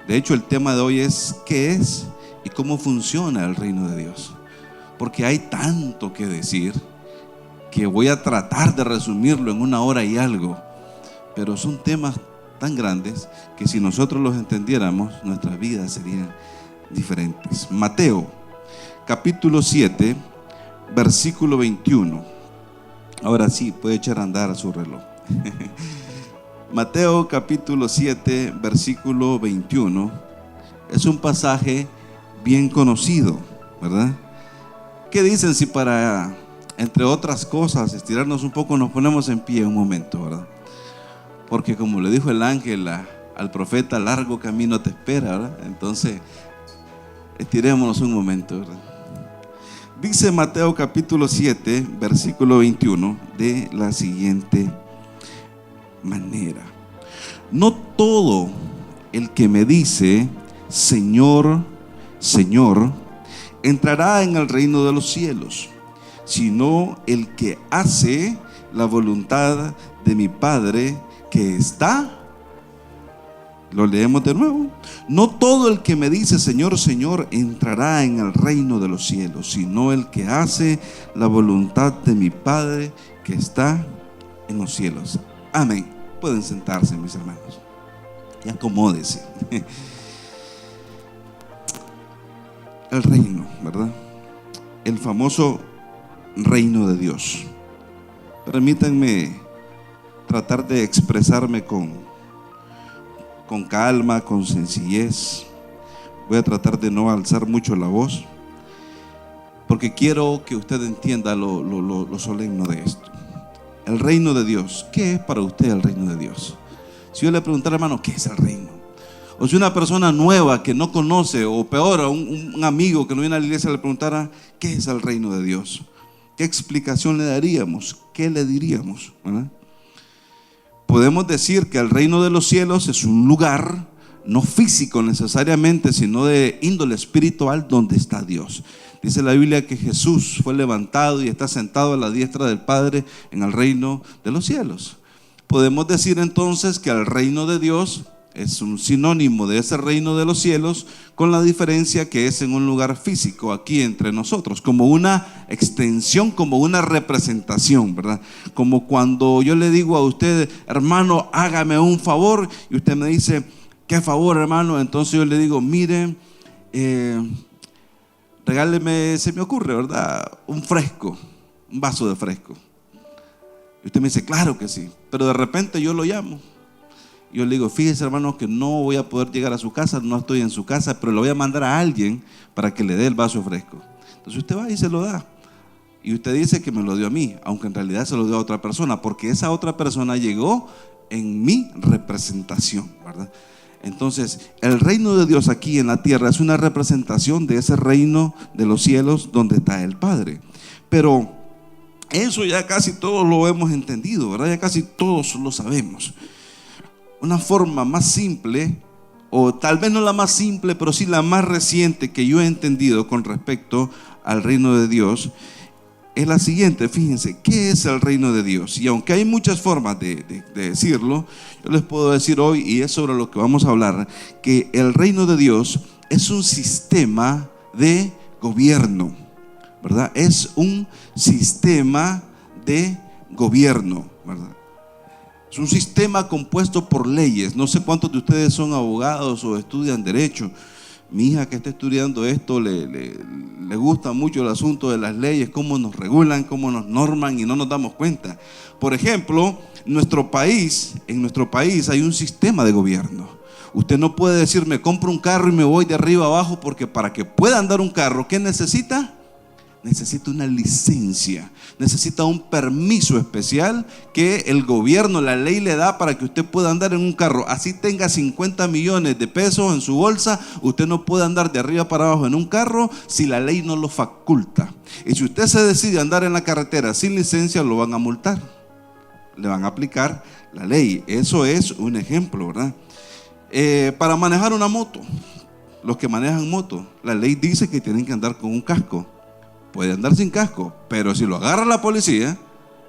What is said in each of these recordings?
De hecho, el tema de hoy es ¿qué es y cómo funciona el reino de Dios? Porque hay tanto que decir que voy a tratar de resumirlo en una hora y algo, pero son temas tan grandes que si nosotros los entendiéramos, nuestras vidas serían diferentes. Mateo, capítulo 7, versículo 21. Ahora sí, puede echar a andar a su reloj. Mateo, capítulo 7, versículo 21. Es un pasaje bien conocido, ¿verdad? ¿Qué dicen si para, entre otras cosas, estirarnos un poco, nos ponemos en pie un momento, ¿verdad? Porque como le dijo el ángel al profeta, largo camino te espera, ¿verdad? Entonces, estirémonos un momento, ¿verdad? Dice Mateo capítulo 7, versículo 21, de la siguiente manera: no todo el que me dice Señor, Señor, entrará en el reino de los cielos, sino el que hace la voluntad de mi Padre que está. Lo leemos de nuevo. No todo el que me dice Señor, Señor entrará en el reino de los cielos, sino el que hace la voluntad de mi Padre que está en los cielos. Amén. Pueden sentarse, mis hermanos, y acomódese. El reino, ¿verdad? El famoso reino de Dios. Permítanme tratar de expresarme con calma, con sencillez. Voy a tratar de no alzar mucho la voz, porque quiero que usted entienda lo solemne de esto. El reino de Dios. ¿Qué es para usted el reino de Dios? Si yo le preguntara, hermano, ¿qué es el reino? O si una persona nueva que no conoce, o peor, a un amigo que no viene a la iglesia, le preguntara, ¿qué es el reino de Dios? ¿Qué explicación le daríamos? ¿Qué le diríamos? ¿Verdad? Podemos decir que el reino de los cielos es un lugar, no físico necesariamente, sino de índole espiritual, donde está Dios. Dice la Biblia que Jesús fue levantado y está sentado a la diestra del Padre en el reino de los cielos. Podemos decir entonces que el reino de Dios es un sinónimo de ese reino de los cielos, con la diferencia que es en un lugar físico aquí entre nosotros, como una extensión, como una representación, ¿verdad? Como cuando yo le digo a usted, hermano, hágame un favor, y usted me dice, ¿qué favor, hermano? Entonces yo le digo, mire, regáleme, se me ocurre, ¿verdad? Un fresco, un vaso de fresco. Y usted me dice, claro que sí, pero de repente yo lo llamo. Yo le digo, fíjese, hermano, que no voy a poder llegar a su casa, no estoy en su casa, pero le voy a mandar a alguien para que le dé el vaso fresco. Entonces usted va y se lo da. Y usted dice que me lo dio a mí, aunque en realidad se lo dio a otra persona, porque esa otra persona llegó en mi representación, ¿verdad? Entonces, el reino de Dios aquí en la tierra es una representación de ese reino de los cielos donde está el Padre. Pero eso ya casi todos lo hemos entendido, ¿verdad? Ya casi todos lo sabemos. Una forma más simple, o tal vez no la más simple, pero sí la más reciente que yo he entendido con respecto al reino de Dios, es la siguiente. Fíjense, ¿qué es el reino de Dios? Y aunque hay muchas formas de decirlo, yo les puedo decir hoy, y es sobre lo que vamos a hablar, que el reino de Dios es un sistema de gobierno, ¿verdad? Es un sistema de gobierno, ¿verdad? Es un sistema compuesto por leyes. No sé cuántos de ustedes son abogados o estudian derecho. Mi hija que está estudiando esto le gusta mucho el asunto de las leyes, cómo nos regulan, cómo nos norman y no nos damos cuenta. Por ejemplo, en nuestro país hay un sistema de gobierno. Usted no puede decir, me compro un carro y me voy de arriba a abajo, porque para que pueda andar un carro, ¿qué necesita? Necesita una licencia, necesita un permiso especial que el gobierno, la ley le da para que usted pueda andar en un carro. Así tenga 50 millones de pesos en su bolsa, usted no puede andar de arriba para abajo en un carro si la ley no lo faculta. Y si usted se decide andar en la carretera sin licencia, lo van a multar, le van a aplicar la ley. Eso es un ejemplo, ¿verdad? Para manejar una moto, los que manejan moto, la ley dice que tienen que andar con un casco. Puede andar sin casco, pero si lo agarra la policía,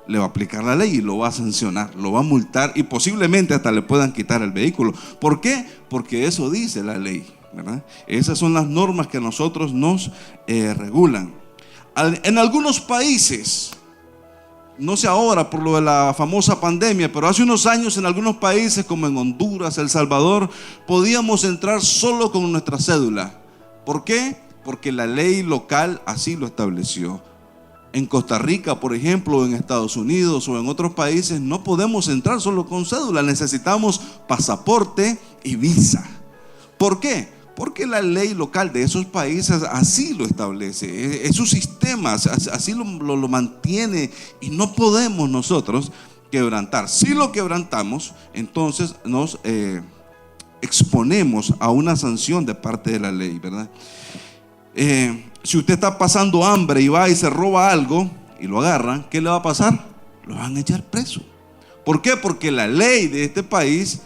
le va a aplicar la ley y lo va a sancionar, lo va a multar y posiblemente hasta le puedan quitar el vehículo. ¿Por qué? Porque eso dice la ley, ¿verdad? Esas son las normas que a nosotros nos regulan. En algunos países, no sé ahora por lo de la famosa pandemia, pero hace unos años en algunos países como en Honduras, El Salvador, podíamos entrar solo con nuestra cédula. ¿Por qué? Porque la ley local así lo estableció. En Costa Rica, por ejemplo, en Estados Unidos o en otros países no podemos entrar solo con cédula, necesitamos pasaporte y visa. ¿Por qué? Porque la ley local de esos países así lo establece, es su sistema, así lo mantiene y no podemos nosotros quebrantar. Si lo quebrantamos, entonces nos exponemos a una sanción de parte de la ley, ¿verdad? Si usted está pasando hambre y va y se roba algo y lo agarran, ¿qué le va a pasar? Lo van a echar preso. ¿Por qué? Porque la ley de este país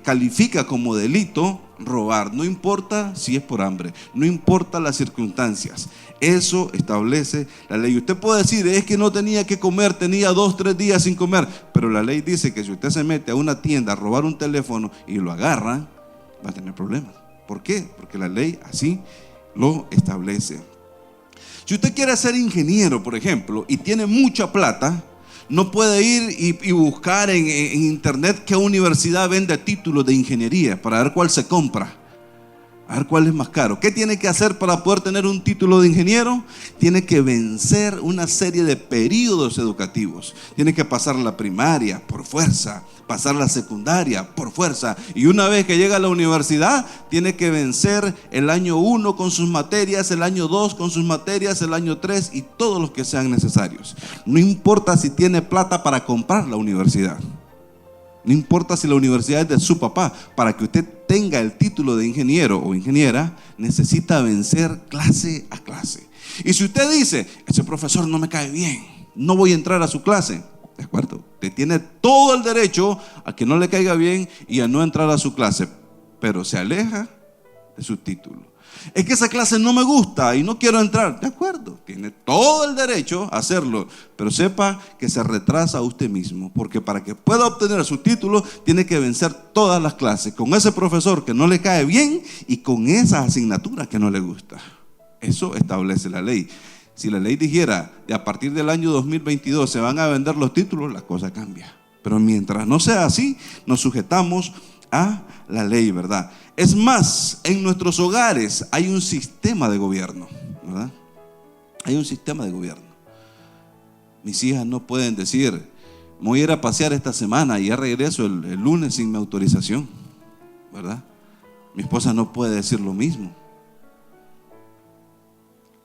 califica como delito robar, no importa si es por hambre, no importa las circunstancias, eso establece la ley. Usted puede decir, es que no tenía que comer, tenía 2, 3 días sin comer, pero la ley dice que si usted se mete a una tienda a robar un teléfono y lo agarran, va a tener problemas. ¿Por qué? Porque la ley así lo establece. Si usted quiere ser ingeniero, por ejemplo, y tiene mucha plata, no puede ir y buscar en internet qué universidad vende títulos de ingeniería para ver cuál se compra, a ver cuál es más caro. ¿Qué tiene que hacer para poder tener un título de ingeniero? Tiene que vencer una serie de periodos educativos. Tiene que pasar la primaria por fuerza, pasar la secundaria por fuerza, y una vez que llega a la universidad tiene que vencer el año 1 con sus materias, el año 2 con sus materias, el año 3 y todos los que sean necesarios. No importa si tiene plata para comprar la universidad, no importa si la universidad es de su papá, para que usted tenga el título de ingeniero o ingeniera, necesita vencer clase a clase. Y si usted dice, ese profesor no me cae bien, no voy a entrar a su clase, de acuerdo, usted tiene todo el derecho a que no le caiga bien y a no entrar a su clase, pero se aleja de su título. Es que esa clase no me gusta y no quiero entrar, de acuerdo, tiene todo el derecho a hacerlo, pero sepa que se retrasa a usted mismo, porque para que pueda obtener su título tiene que vencer todas las clases con ese profesor que no le cae bien y con esas asignaturas que no le gusta. Eso establece la ley. Si la ley dijera que a partir del año 2022 se van a vender los títulos, la cosa cambia. Pero mientras no sea así, nos sujetamos a la ley, ¿verdad? Es más, en nuestros hogares hay un sistema de gobierno, ¿verdad? Hay un sistema de gobierno. Mis hijas no pueden decir, me voy a ir a pasear esta semana y ya regreso el lunes sin mi autorización, ¿verdad? Mi esposa no puede decir lo mismo.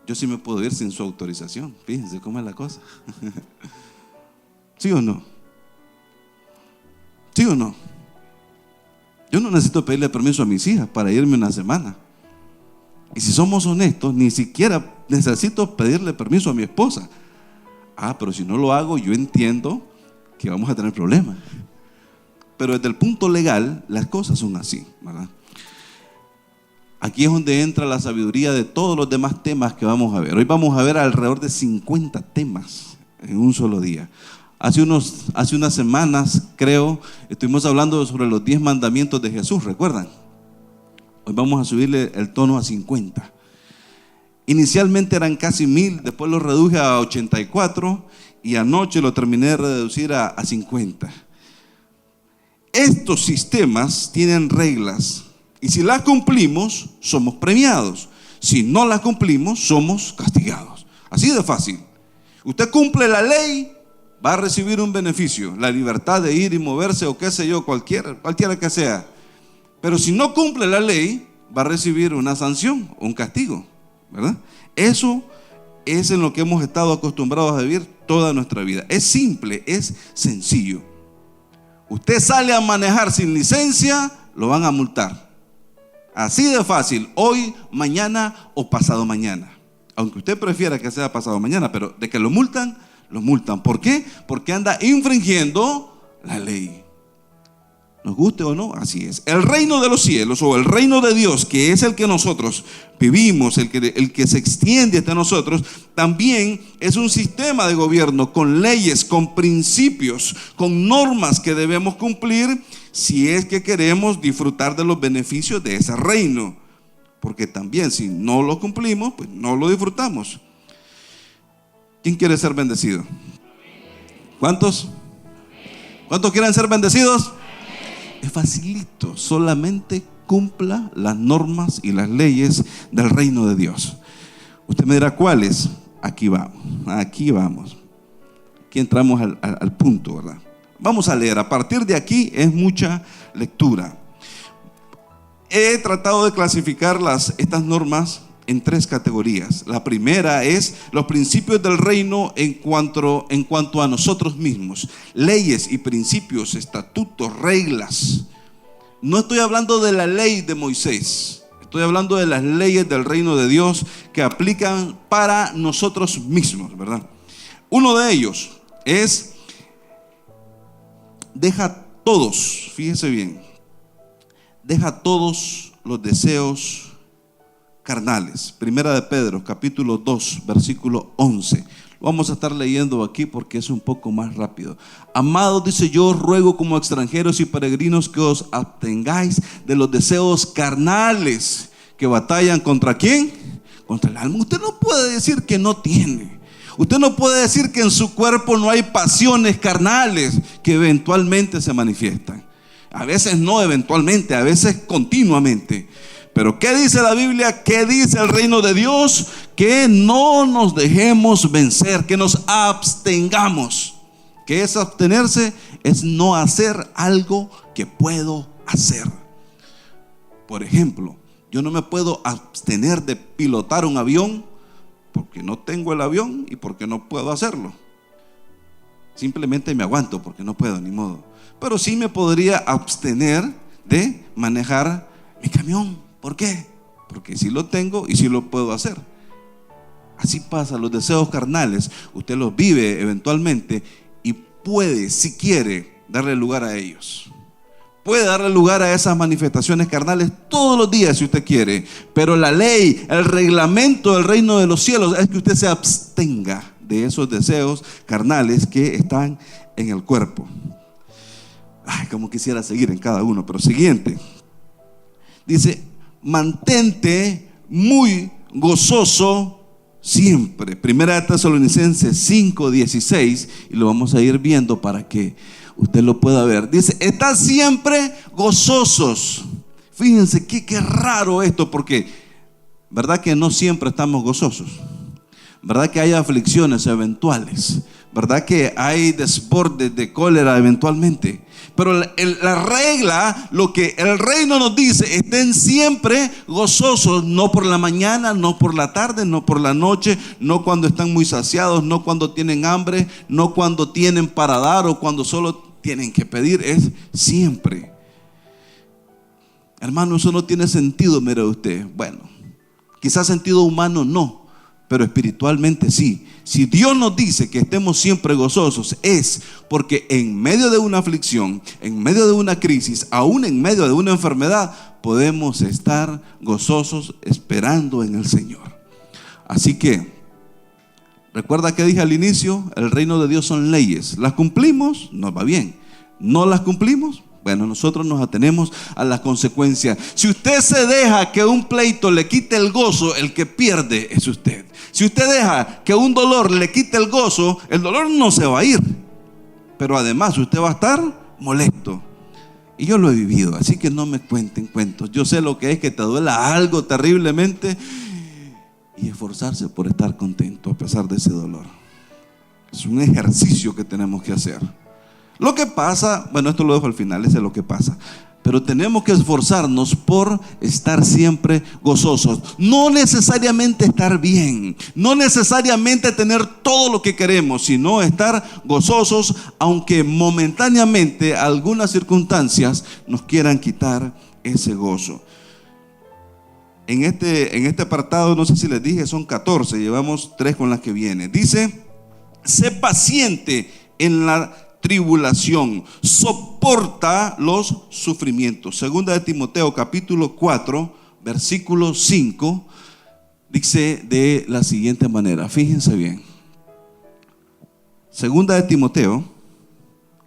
Yo sí me puedo ir sin su autorización. Fíjense cómo es la cosa. ¿Sí o no? ¿Sí o no? Yo no necesito pedirle permiso a mis hijas para irme una semana. Y si somos honestos, ni siquiera necesito pedirle permiso a mi esposa. Pero si no lo hago, yo entiendo que vamos a tener problemas. Pero desde el punto legal, las cosas son así, ¿verdad? Aquí es donde entra la sabiduría de todos los demás temas que vamos a ver. Hoy vamos a ver alrededor de 50 temas en un solo día. Hace unas semanas, creo, estuvimos hablando sobre los 10 mandamientos de Jesús, ¿recuerdan? Hoy vamos a subirle el tono a 50. Inicialmente eran casi 1000, después lo reduje a 84 y anoche lo terminé de reducir a 50. Estos sistemas tienen reglas y si las cumplimos, somos premiados. Si no las cumplimos, somos castigados. Así de fácil. Usted cumple la ley, va a recibir un beneficio, la libertad de ir y moverse o qué sé yo, cualquiera que sea. Pero si no cumple la ley, va a recibir una sanción, un castigo, ¿verdad? Eso es en lo que hemos estado acostumbrados a vivir toda nuestra vida. Es simple, es sencillo. Usted sale a manejar sin licencia, lo van a multar. Así de fácil, hoy, mañana o pasado mañana. Aunque usted prefiera que sea pasado mañana, pero de que lo multan, lo multan. ¿Por qué? Porque anda infringiendo la ley. Nos guste o no, así es. El reino de los cielos o el reino de Dios, que es el que nosotros vivimos, el que se extiende hasta nosotros, también es un sistema de gobierno con leyes, con principios, con normas que debemos cumplir si es que queremos disfrutar de los beneficios de ese reino. Porque también si no lo cumplimos, pues no lo disfrutamos. ¿Quién quiere ser bendecido? ¿Cuántos? ¿Cuántos quieren ser bendecidos? Es facilito, solamente cumpla las normas y las leyes del reino de Dios. Usted me dirá cuáles. Aquí vamos. Aquí entramos al punto, ¿verdad? Vamos a leer. A partir de aquí es mucha lectura. He tratado de clasificar estas normas en 3 categorías. La primera es los principios del reino en cuanto a nosotros mismos. Leyes y principios, estatutos, reglas. No estoy hablando de la ley de Moisés. Estoy hablando de las leyes del reino de Dios que aplican para nosotros mismos, ¿verdad? Uno de ellos es: deja todos, fíjese bien, deja todos los deseos carnales. Primera de Pedro, capítulo 2, versículo 11. Lo vamos a estar leyendo aquí porque es un poco más rápido. Amados, dice, yo ruego como extranjeros y peregrinos que os abstengáis de los deseos carnales que batallan ¿contra quién? Contra el alma. Usted no puede decir que no tiene. Usted no puede decir que en su cuerpo no hay pasiones carnales que eventualmente se manifiestan. A veces no eventualmente, a veces continuamente. Pero ¿qué dice la Biblia? ¿Qué dice el reino de Dios? Que no nos dejemos vencer, que nos abstengamos. ¿Qué es abstenerse? Es no hacer algo que puedo hacer. Por ejemplo, yo no me puedo abstener de pilotar un avión porque no tengo el avión y porque no puedo hacerlo. Simplemente me aguanto porque no puedo, ni modo. Pero sí me podría abstener de manejar mi camión. ¿Por qué? Porque sí lo tengo y sí lo puedo hacer. Así pasa, los deseos carnales, usted los vive eventualmente y puede, si quiere, darle lugar a ellos. Puede darle lugar a esas manifestaciones carnales todos los días si usted quiere. Pero la ley, el reglamento del reino de los cielos es que usted se abstenga de esos deseos carnales que están en el cuerpo. Ay, como quisiera seguir en cada uno, pero siguiente. Dice: mantente muy gozoso siempre. Primera de Tesalonicenses 5:16, y lo vamos a ir viendo para que usted lo pueda ver. Dice: estad siempre gozosos. Fíjense qué raro esto, porque verdad que no siempre estamos gozosos, verdad que hay aflicciones eventuales, verdad que hay desbordes de cólera eventualmente. Pero la regla, lo que el reino nos dice: estén siempre gozosos, no por la mañana, no por la tarde, no por la noche, no cuando están muy saciados, no cuando tienen hambre, no cuando tienen para dar o cuando solo tienen que pedir, es siempre. Hermano, eso no tiene sentido, mire usted. Bueno, quizás sentido humano no, pero espiritualmente sí. Si Dios nos dice que estemos siempre gozosos, es porque en medio de una aflicción, en medio de una crisis, aún en medio de una enfermedad, podemos estar gozosos esperando en el Señor. Así que, recuerda que dije al inicio, el reino de Dios son leyes. ¿Las cumplimos? Nos va bien. ¿No las cumplimos? Bueno, nosotros nos atenemos a las consecuencias. Si usted se deja que un pleito le quite el gozo, el que pierde es usted. Si usted deja que un dolor le quite el gozo, el dolor no se va a ir, pero además usted va a estar molesto. Y yo lo he vivido, así que no me cuenten cuentos. Yo sé lo que es que te duela algo terriblemente y esforzarse por estar contento a pesar de ese dolor. Es un ejercicio que tenemos que hacer. Lo que pasa, bueno, esto lo dejo al final, ese es lo que pasa. Pero tenemos que esforzarnos por estar siempre gozosos. No necesariamente estar bien, no necesariamente tener todo lo que queremos, sino estar gozosos, aunque momentáneamente algunas circunstancias nos quieran quitar ese gozo. En este apartado, no sé si les dije, son 14, llevamos 3 con las que viene. Dice: sé paciente en la tribulación, soporta los sufrimientos. Segunda de Timoteo capítulo 4, versículo 5, dice de la siguiente manera, fíjense bien. Segunda de Timoteo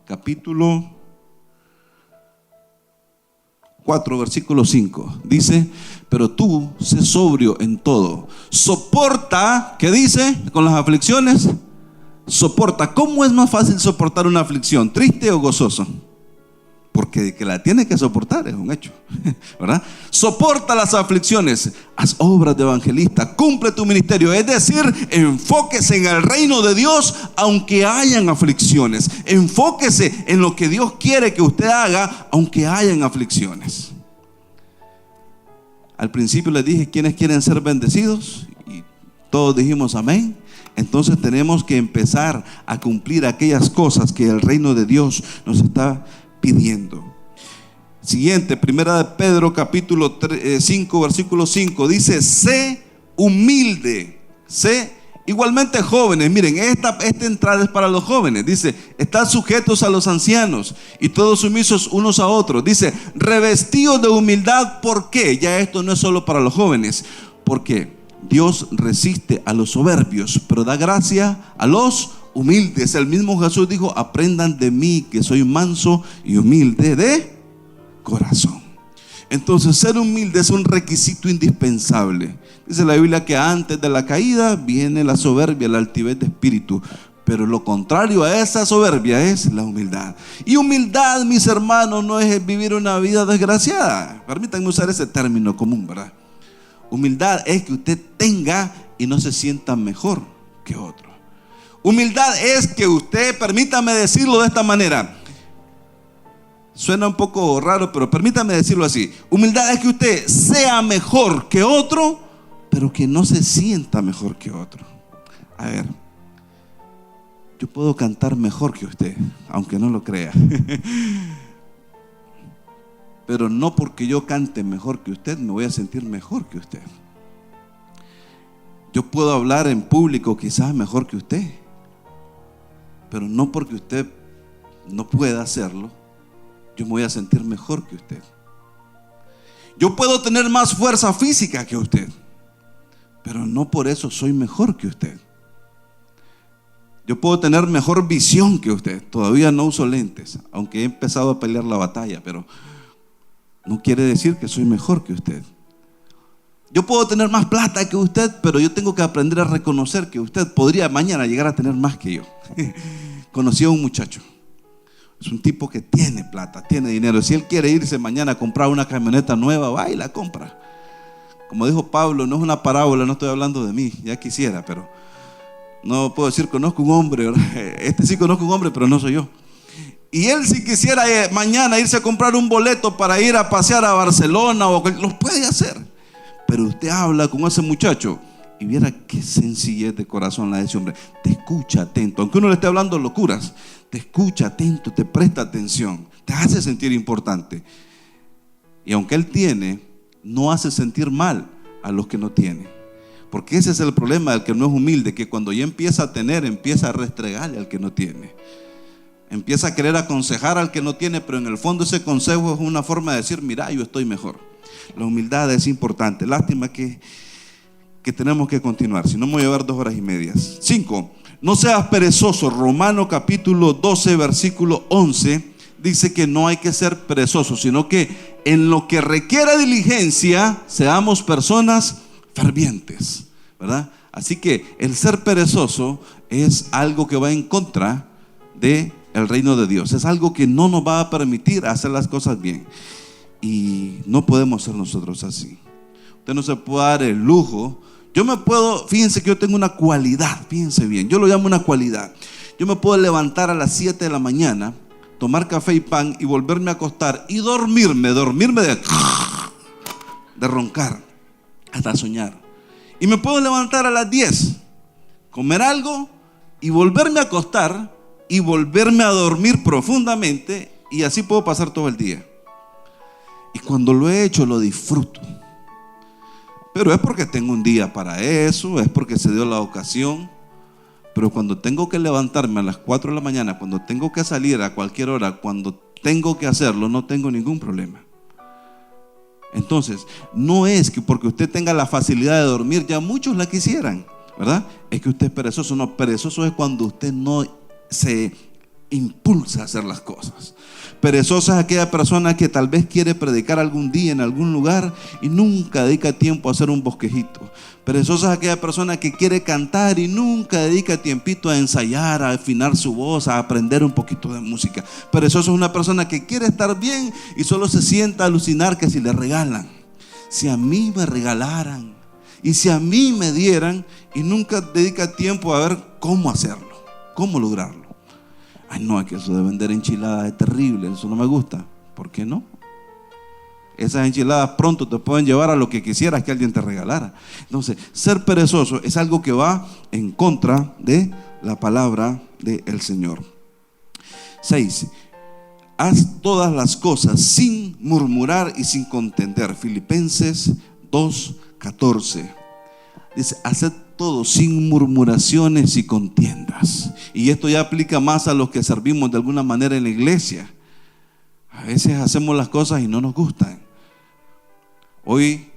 capítulo 4, versículo 5, dice: pero tú sé sobrio en todo, soporta, ¿qué dice? Con las aflicciones, soporta. ¿Cómo es más fácil soportar una aflicción? ¿Triste o gozoso? Porque que la tiene que soportar es un hecho, ¿verdad? Soporta las aflicciones, haz obras de evangelista, cumple tu ministerio. Es decir, enfóquese en el reino de Dios aunque hayan aflicciones. Enfóquese en lo que Dios quiere que usted haga aunque hayan aflicciones. Al principio les dije quiénes quieren ser bendecidos y todos dijimos amén. Entonces tenemos que empezar a cumplir aquellas cosas que el reino de Dios nos está pidiendo. Siguiente, primera de Pedro capítulo 5, versículo 5, dice: sé humilde, sé igualmente jóvenes. Miren, esta entrada es para los jóvenes. Dice: estad sujetos a los ancianos y todos sumisos unos a otros. Dice: revestidos de humildad. ¿Por qué? Ya esto no es solo para los jóvenes. Porque Dios resiste a los soberbios, pero da gracia a los humildes. El mismo Jesús dijo: aprendan de mí, que soy manso y humilde de corazón. Entonces, ser humilde es un requisito indispensable. Dice la Biblia que antes de la caída viene la soberbia, la altivez de espíritu, pero lo contrario a esa soberbia es la humildad. Y humildad, mis hermanos, no es vivir una vida desgraciada. Permítanme usar ese término común, ¿verdad? Humildad es que usted tenga y no se sienta mejor que otro. Humildad es que usted, permítame decirlo de esta manera, suena un poco raro, pero permítame decirlo así. Humildad es que usted sea mejor que otro, pero que no se sienta mejor que otro. A ver, yo puedo cantar mejor que usted, aunque no lo crea. Pero no porque yo cante mejor que usted me voy a sentir mejor que usted. Yo puedo hablar en público quizás mejor que usted, pero no porque usted no pueda hacerlo, yo me voy a sentir mejor que usted. Yo puedo tener más fuerza física que usted, pero no por eso soy mejor que usted. Yo puedo tener mejor visión que usted. Todavía no uso lentes, aunque he empezado a pelear la batalla, pero no quiere decir que soy mejor que usted. Yo puedo tener más plata que usted, pero yo tengo que aprender a reconocer que usted podría mañana llegar a tener más que yo. Conocí a un muchacho. Es un tipo que tiene plata, tiene dinero. Si él quiere irse mañana a comprar una camioneta nueva, va y la compra. Como dijo Pablo, no es una parábola, no estoy hablando de mí, ya quisiera, pero no puedo decir conozco un hombre, ¿verdad? Este sí conozco un hombre, pero no soy yo. Y él, si quisiera mañana irse a comprar un boleto para ir a pasear a Barcelona, lo puede hacer. Pero usted habla con ese muchacho y viera qué sencillez de corazón la de ese hombre. Te escucha atento, aunque uno le esté hablando locuras, te escucha atento, te presta atención, te hace sentir importante. Y aunque él tiene, no hace sentir mal a los que no tienen. Porque ese es el problema del que no es humilde, que cuando ya empieza a tener, empieza a restregarle al que no tiene. Empieza a querer aconsejar al que no tiene, pero en el fondo ese consejo es una forma de decir: mira, yo estoy mejor. La humildad es importante. Lástima que tenemos que continuar, si no me voy a llevar 2 horas y media. 5. No seas perezoso. Romano capítulo 12, versículo 11 dice que no hay que ser perezosos, sino que en lo que requiera diligencia seamos personas fervientes, ¿verdad? Así que el ser perezoso es algo que va en contra de el reino de Dios. Es algo que no nos va a permitir hacer las cosas bien. Y no podemos ser nosotros así. Usted no se puede dar el lujo. Fíjense que yo tengo una cualidad, fíjense bien, yo lo llamo una cualidad. Yo me puedo levantar a las 7 de la mañana, tomar café y pan y volverme a acostar y dormirme de roncar hasta soñar. Y me puedo levantar a las 10, comer algo y volverme a acostar y volverme a dormir profundamente, y así puedo pasar todo el día. Y cuando lo he hecho lo disfruto. Pero es porque tengo un día para eso, es porque se dio la ocasión. Pero cuando tengo que levantarme a las 4 de la mañana, cuando tengo que salir a cualquier hora, cuando tengo que hacerlo, no tengo ningún problema. Entonces, no es que porque usted tenga la facilidad de dormir, ya muchos la quisieran, ¿verdad? Es que usted es perezoso. No, perezoso es cuando usted no se impulsa a hacer las cosas. Perezosa es aquella persona que tal vez quiere predicar algún día en algún lugar y nunca dedica tiempo a hacer un bosquejito. Perezosa es aquella persona que quiere cantar y nunca dedica tiempito a ensayar, a afinar su voz, a aprender un poquito de música. Perezosa es una persona que quiere estar bien y solo se sienta a alucinar que si le regalan, si a mí me regalaran y si a mí me dieran, y nunca dedica tiempo a ver cómo hacerlo, cómo lograrlo. Ay, no, es que eso de vender enchiladas es terrible, eso no me gusta. ¿Por qué no? Esas enchiladas pronto te pueden llevar a lo que quisieras que alguien te regalara. Entonces, ser perezoso es algo que va en contra de la palabra del Señor. 6. Haz todas las cosas sin murmurar y sin contender. Filipenses 2:14. Dice, haced todo sin murmuraciones y contiendas. Y esto ya aplica más a los que servimos de alguna manera en la iglesia. A veces hacemos las cosas y no nos gustan. Hoy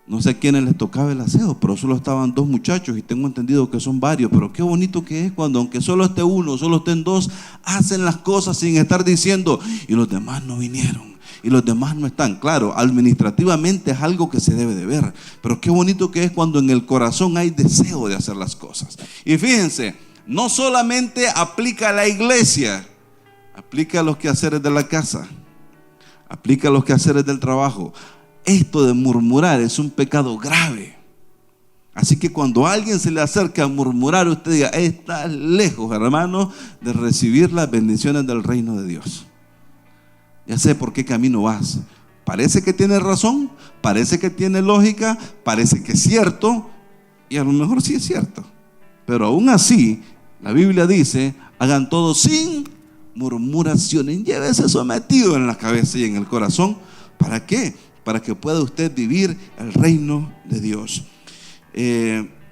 no sé a quiénes les tocaba el aseo, pero solo estaban 2 muchachos y tengo entendido que son varios. Pero qué bonito que es cuando, aunque solo esté uno, solo estén 2, hacen las cosas sin estar diciendo, y los demás no vinieron, y los demás no están. Claro, administrativamente es algo que se debe de ver, pero qué bonito que es cuando en el corazón hay deseo de hacer las cosas. Y fíjense, no solamente aplica a la iglesia, aplica a los quehaceres de la casa, aplica a los quehaceres del trabajo. Esto de murmurar es un pecado grave. Así que cuando alguien se le acerca a murmurar, usted diga, está lejos, hermano, de recibir las bendiciones del reino de Dios. Ya sé por qué camino vas. Parece que tiene razón, parece que tiene lógica, parece que es cierto, y a lo mejor sí es cierto. Pero aún así, la Biblia dice, hagan todo sin murmuraciones. Llévese eso metido en la cabeza y en el corazón. ¿Para qué? Para que pueda usted vivir el reino de Dios.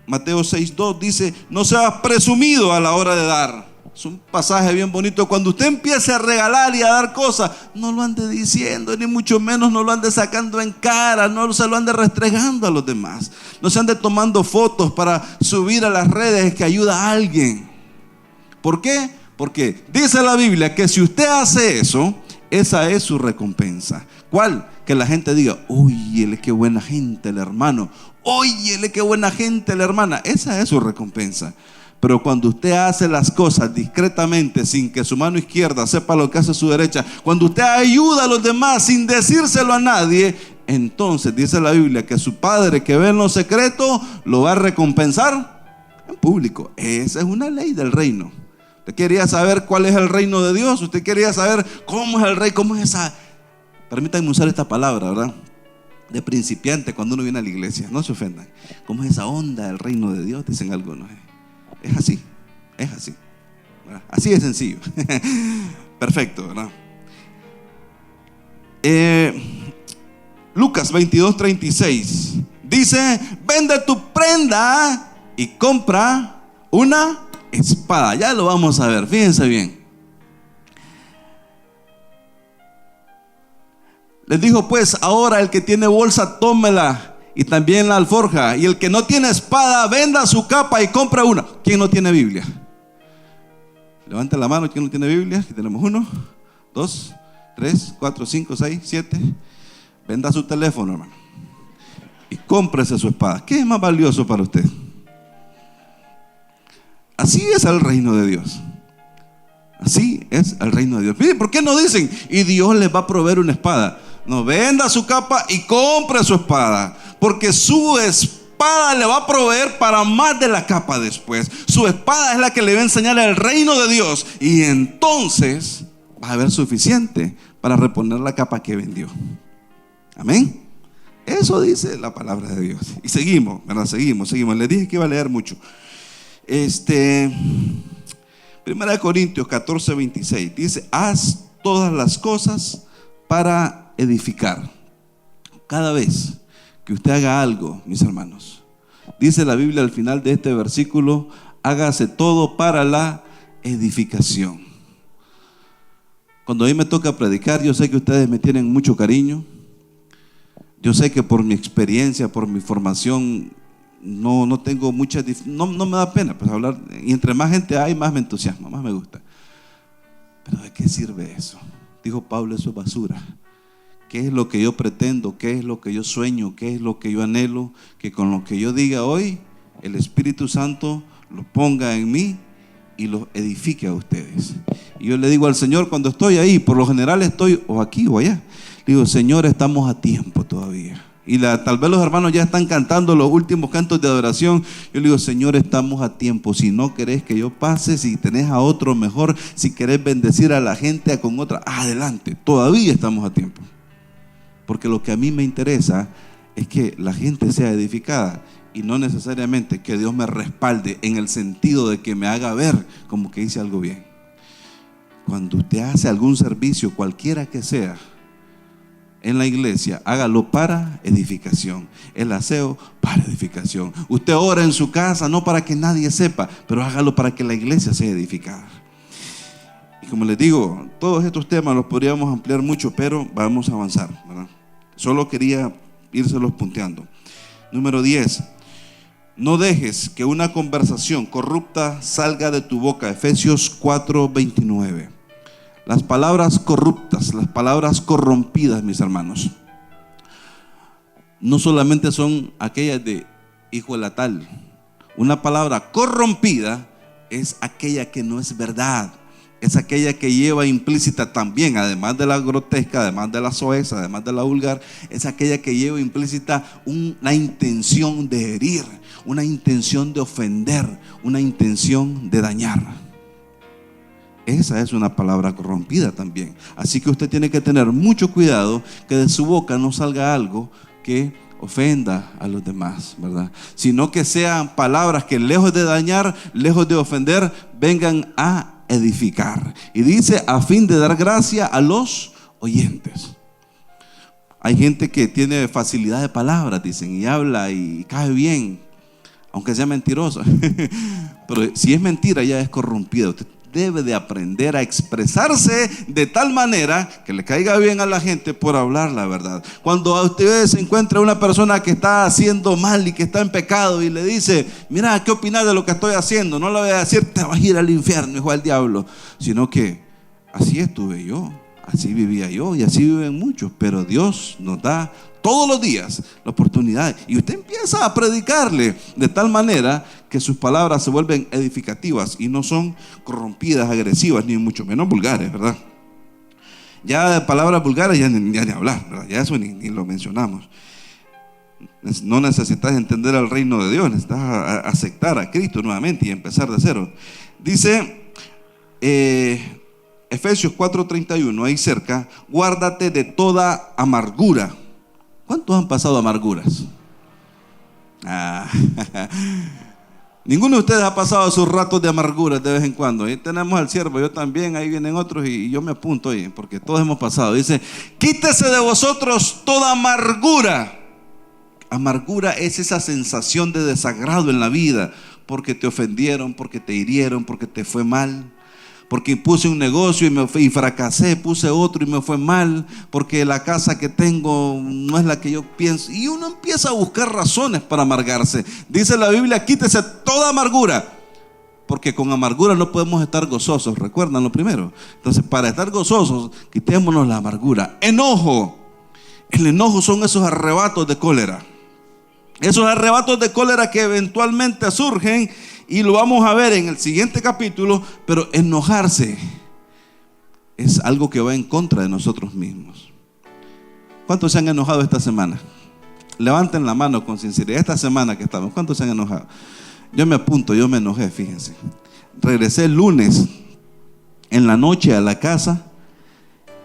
Mateo 6:2 dice, no seas presumido a la hora de dar. Es un pasaje bien bonito. Cuando usted empiece a regalar y a dar cosas, no lo ande diciendo, ni mucho menos no lo ande sacando en cara, no se lo ande restregando a los demás. No se ande tomando fotos para subir a las redes que ayuda a alguien. ¿Por qué? Porque dice la Biblia que si usted hace eso, esa es su recompensa. ¿Cuál? Que la gente diga, oye, qué buena gente el hermano, oye, qué buena gente la hermana. Esa es su recompensa. Pero cuando usted hace las cosas discretamente, sin que su mano izquierda sepa lo que hace su derecha, cuando usted ayuda a los demás sin decírselo a nadie, entonces dice la Biblia que su Padre que ve en lo secreto lo va a recompensar en público. Esa es una ley del reino. Usted quería saber cuál es el reino de Dios, usted quería saber cómo es el rey, cómo es esa, permítanme usar esta palabra, ¿verdad?, de principiante cuando uno viene a la iglesia, no se ofendan. ¿Cómo es esa onda del reino de Dios? Dicen algunos. Es así, ¿verdad? Así de sencillo. Perfecto, ¿verdad? Lucas 22:36 dice, vende tu prenda y compra una espada. Ya lo vamos a ver, fíjense bien. Les dijo pues, ahora el que tiene bolsa, tómela y también la alforja, y el que no tiene espada, venda su capa y compra una. ¿Quién no tiene Biblia? Levante la mano, ¿quién no tiene Biblia? Aquí tenemos 1, 2, 3, 4, 5, 6, 7. Venda su teléfono, hermano, y cómprese su espada. ¿Qué es más valioso para usted? Así es el reino de Dios. Así es el reino de Dios. Miren, ¿por qué no dicen, y Dios les va a proveer una espada? No, venda su capa y compre su espada, porque su espada le va a proveer para más de la capa después. Su espada es la que le va a enseñar el reino de Dios, y entonces va a haber suficiente para reponer la capa que vendió. Amén. Eso dice la palabra de Dios. Y seguimos, ¿verdad? Seguimos. Les dije que iba a leer mucho. 1 Corintios 14:26 dice, haz todas las cosas para edificar. Cada vez que usted haga algo, mis hermanos, dice la Biblia al final de este versículo, hágase todo para la edificación. Cuando a mí me toca predicar, yo sé que ustedes me tienen mucho cariño. Yo sé que por mi experiencia, por mi formación, no tengo mucha, no me da pena pues hablar. Y entre más gente hay, más me entusiasma, más me gusta. Pero ¿de qué sirve eso? Dijo Pablo, eso es basura. ¿Qué es lo que yo pretendo? ¿Qué es lo que yo sueño? ¿Qué es lo que yo anhelo? Que con lo que yo diga hoy, el Espíritu Santo lo ponga en mí y los edifique a ustedes. Y yo le digo al Señor cuando estoy ahí, por lo general estoy o aquí o allá, le digo, Señor, estamos a tiempo todavía. Y tal vez los hermanos ya están cantando los últimos cantos de adoración. Yo le digo, Señor, estamos a tiempo. Si no querés que yo pase, si tenés a otro mejor, si querés bendecir a la gente con otra, adelante, todavía estamos a tiempo. Porque lo que a mí me interesa es que la gente sea edificada y no necesariamente que Dios me respalde en el sentido de que me haga ver como que hice algo bien. Cuando usted hace algún servicio, cualquiera que sea, en la iglesia, hágalo para edificación. El aseo para edificación. Usted ora en su casa no para que nadie sepa, pero hágalo para que la iglesia sea edificada. Y como les digo, todos estos temas los podríamos ampliar mucho, pero vamos a avanzar, ¿verdad? Solo quería írselos punteando. Número 10. No dejes que una conversación corrupta salga de tu boca. Efesios 4:29. Las palabras corruptas, las palabras corrompidas, mis hermanos, no solamente son aquellas de hijo de la tal. Una palabra corrompida es aquella que no es verdad. Es aquella que lleva implícita también, además de la grotesca, además de la soez, además de la vulgar, es aquella que lleva implícita una intención de herir, una intención de ofender, una intención de dañar. Esa es una palabra corrompida también. Así que usted tiene que tener mucho cuidado que de su boca no salga algo que ofenda a los demás, ¿verdad? Sino que sean palabras que lejos de dañar, lejos de ofender, vengan a edificar. Y dice, a fin de dar gracia a los oyentes. Hay gente que tiene facilidad de palabras, dicen, y habla y cae bien, aunque sea mentirosa. Pero si es mentira, ya es corrompida. Usted debe de aprender a expresarse de tal manera que le caiga bien a la gente por hablar la verdad. Cuando a ustedes se encuentra una persona que está haciendo mal y que está en pecado y le dice, mira, ¿qué opinas de lo que estoy haciendo? No le voy a decir, te vas a ir al infierno, hijo del diablo, sino que así estuve yo, así vivía yo y así viven muchos, pero Dios nos da todos los días la oportunidad y usted empieza a predicarle de tal manera que sus palabras se vuelven edificativas y no son corrompidas, agresivas, ni mucho menos vulgares, ¿verdad? Ya de palabras vulgares ya ni hablar, ¿verdad? Ya eso ni lo mencionamos. No necesitas entender al reino de Dios, necesitas aceptar a Cristo nuevamente y empezar de cero. Dice Efesios 4:31, ahí cerca, guárdate de toda amargura. ¿Cuántos han pasado amarguras? Ninguno de ustedes ha pasado sus ratos de amargura de vez en cuando. Ahí tenemos al siervo, yo también, ahí vienen otros y yo me apunto ahí, porque todos hemos pasado. Dice, quítese de vosotros toda amargura. Amargura es esa sensación de desagrado en la vida, porque te ofendieron, porque te hirieron, porque te fue mal. Porque puse un negocio y fracasé, puse otro y me fue mal, porque la casa que tengo no es la que yo pienso. Y uno empieza a buscar razones para amargarse. Dice la Biblia, quítese toda amargura, porque con amargura no podemos estar gozosos. ¿Recuerdan lo primero? Entonces, para estar gozosos, quitémonos la amargura. Enojo. El enojo son esos arrebatos de cólera. Esos arrebatos de cólera que eventualmente surgen. Y lo vamos a ver en el siguiente capítulo. Pero enojarse es algo que va en contra de nosotros mismos. ¿Cuántos se han enojado esta semana? Levanten la mano con sinceridad. Esta semana que estamos, ¿cuántos se han enojado? Yo me apunto, yo me enojé, fíjense. Regresé el lunes en la noche a la casa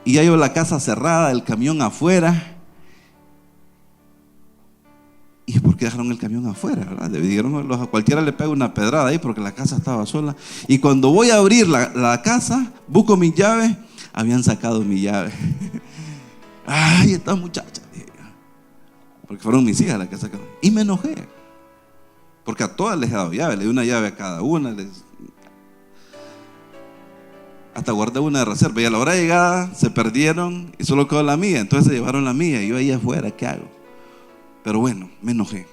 y ya yo la casa cerrada, el camión afuera. ¿Y por qué dejaron el camión afuera? ¿Verdad? Dijeron, a cualquiera le pega una pedrada ahí porque la casa estaba sola. Y cuando voy a abrir la casa, busco mis llaves, habían sacado mi llave. Ay, esta muchacha. Porque fueron mis hijas las que sacaron. Y me enojé. porque a todas les he dado llave, le di una llave a cada una, hasta guardé una de reserva, y a la hora de llegada se perdieron y solo quedó la mía. Entonces se llevaron la mía y yo ahí afuera, ¿qué hago? Pero bueno, me enojé,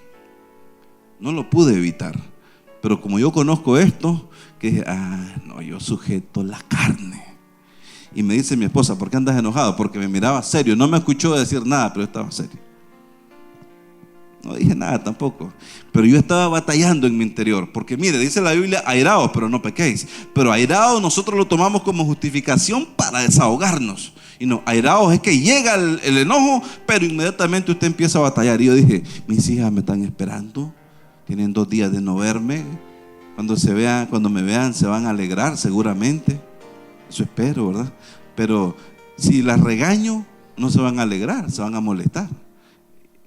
no lo pude evitar, pero como yo conozco esto, que dije, no, yo sujeto la carne. Y me dice mi esposa, ¿por qué andas enojado? Porque me miraba serio, no me escuchó decir nada, pero yo estaba serio. No dije nada tampoco, pero yo estaba batallando en mi interior, porque mire, dice la Biblia, airaos, pero no pequéis. Pero airaos nosotros lo tomamos como justificación para desahogarnos. Y no, airaos es que llega el enojo, pero inmediatamente usted empieza a batallar. Y yo dije, mis hijas me están esperando, tienen 2 días de no verme. Cuando me vean se van a alegrar seguramente. Eso espero, ¿verdad? Pero si las regaño, no se van a alegrar, se van a molestar.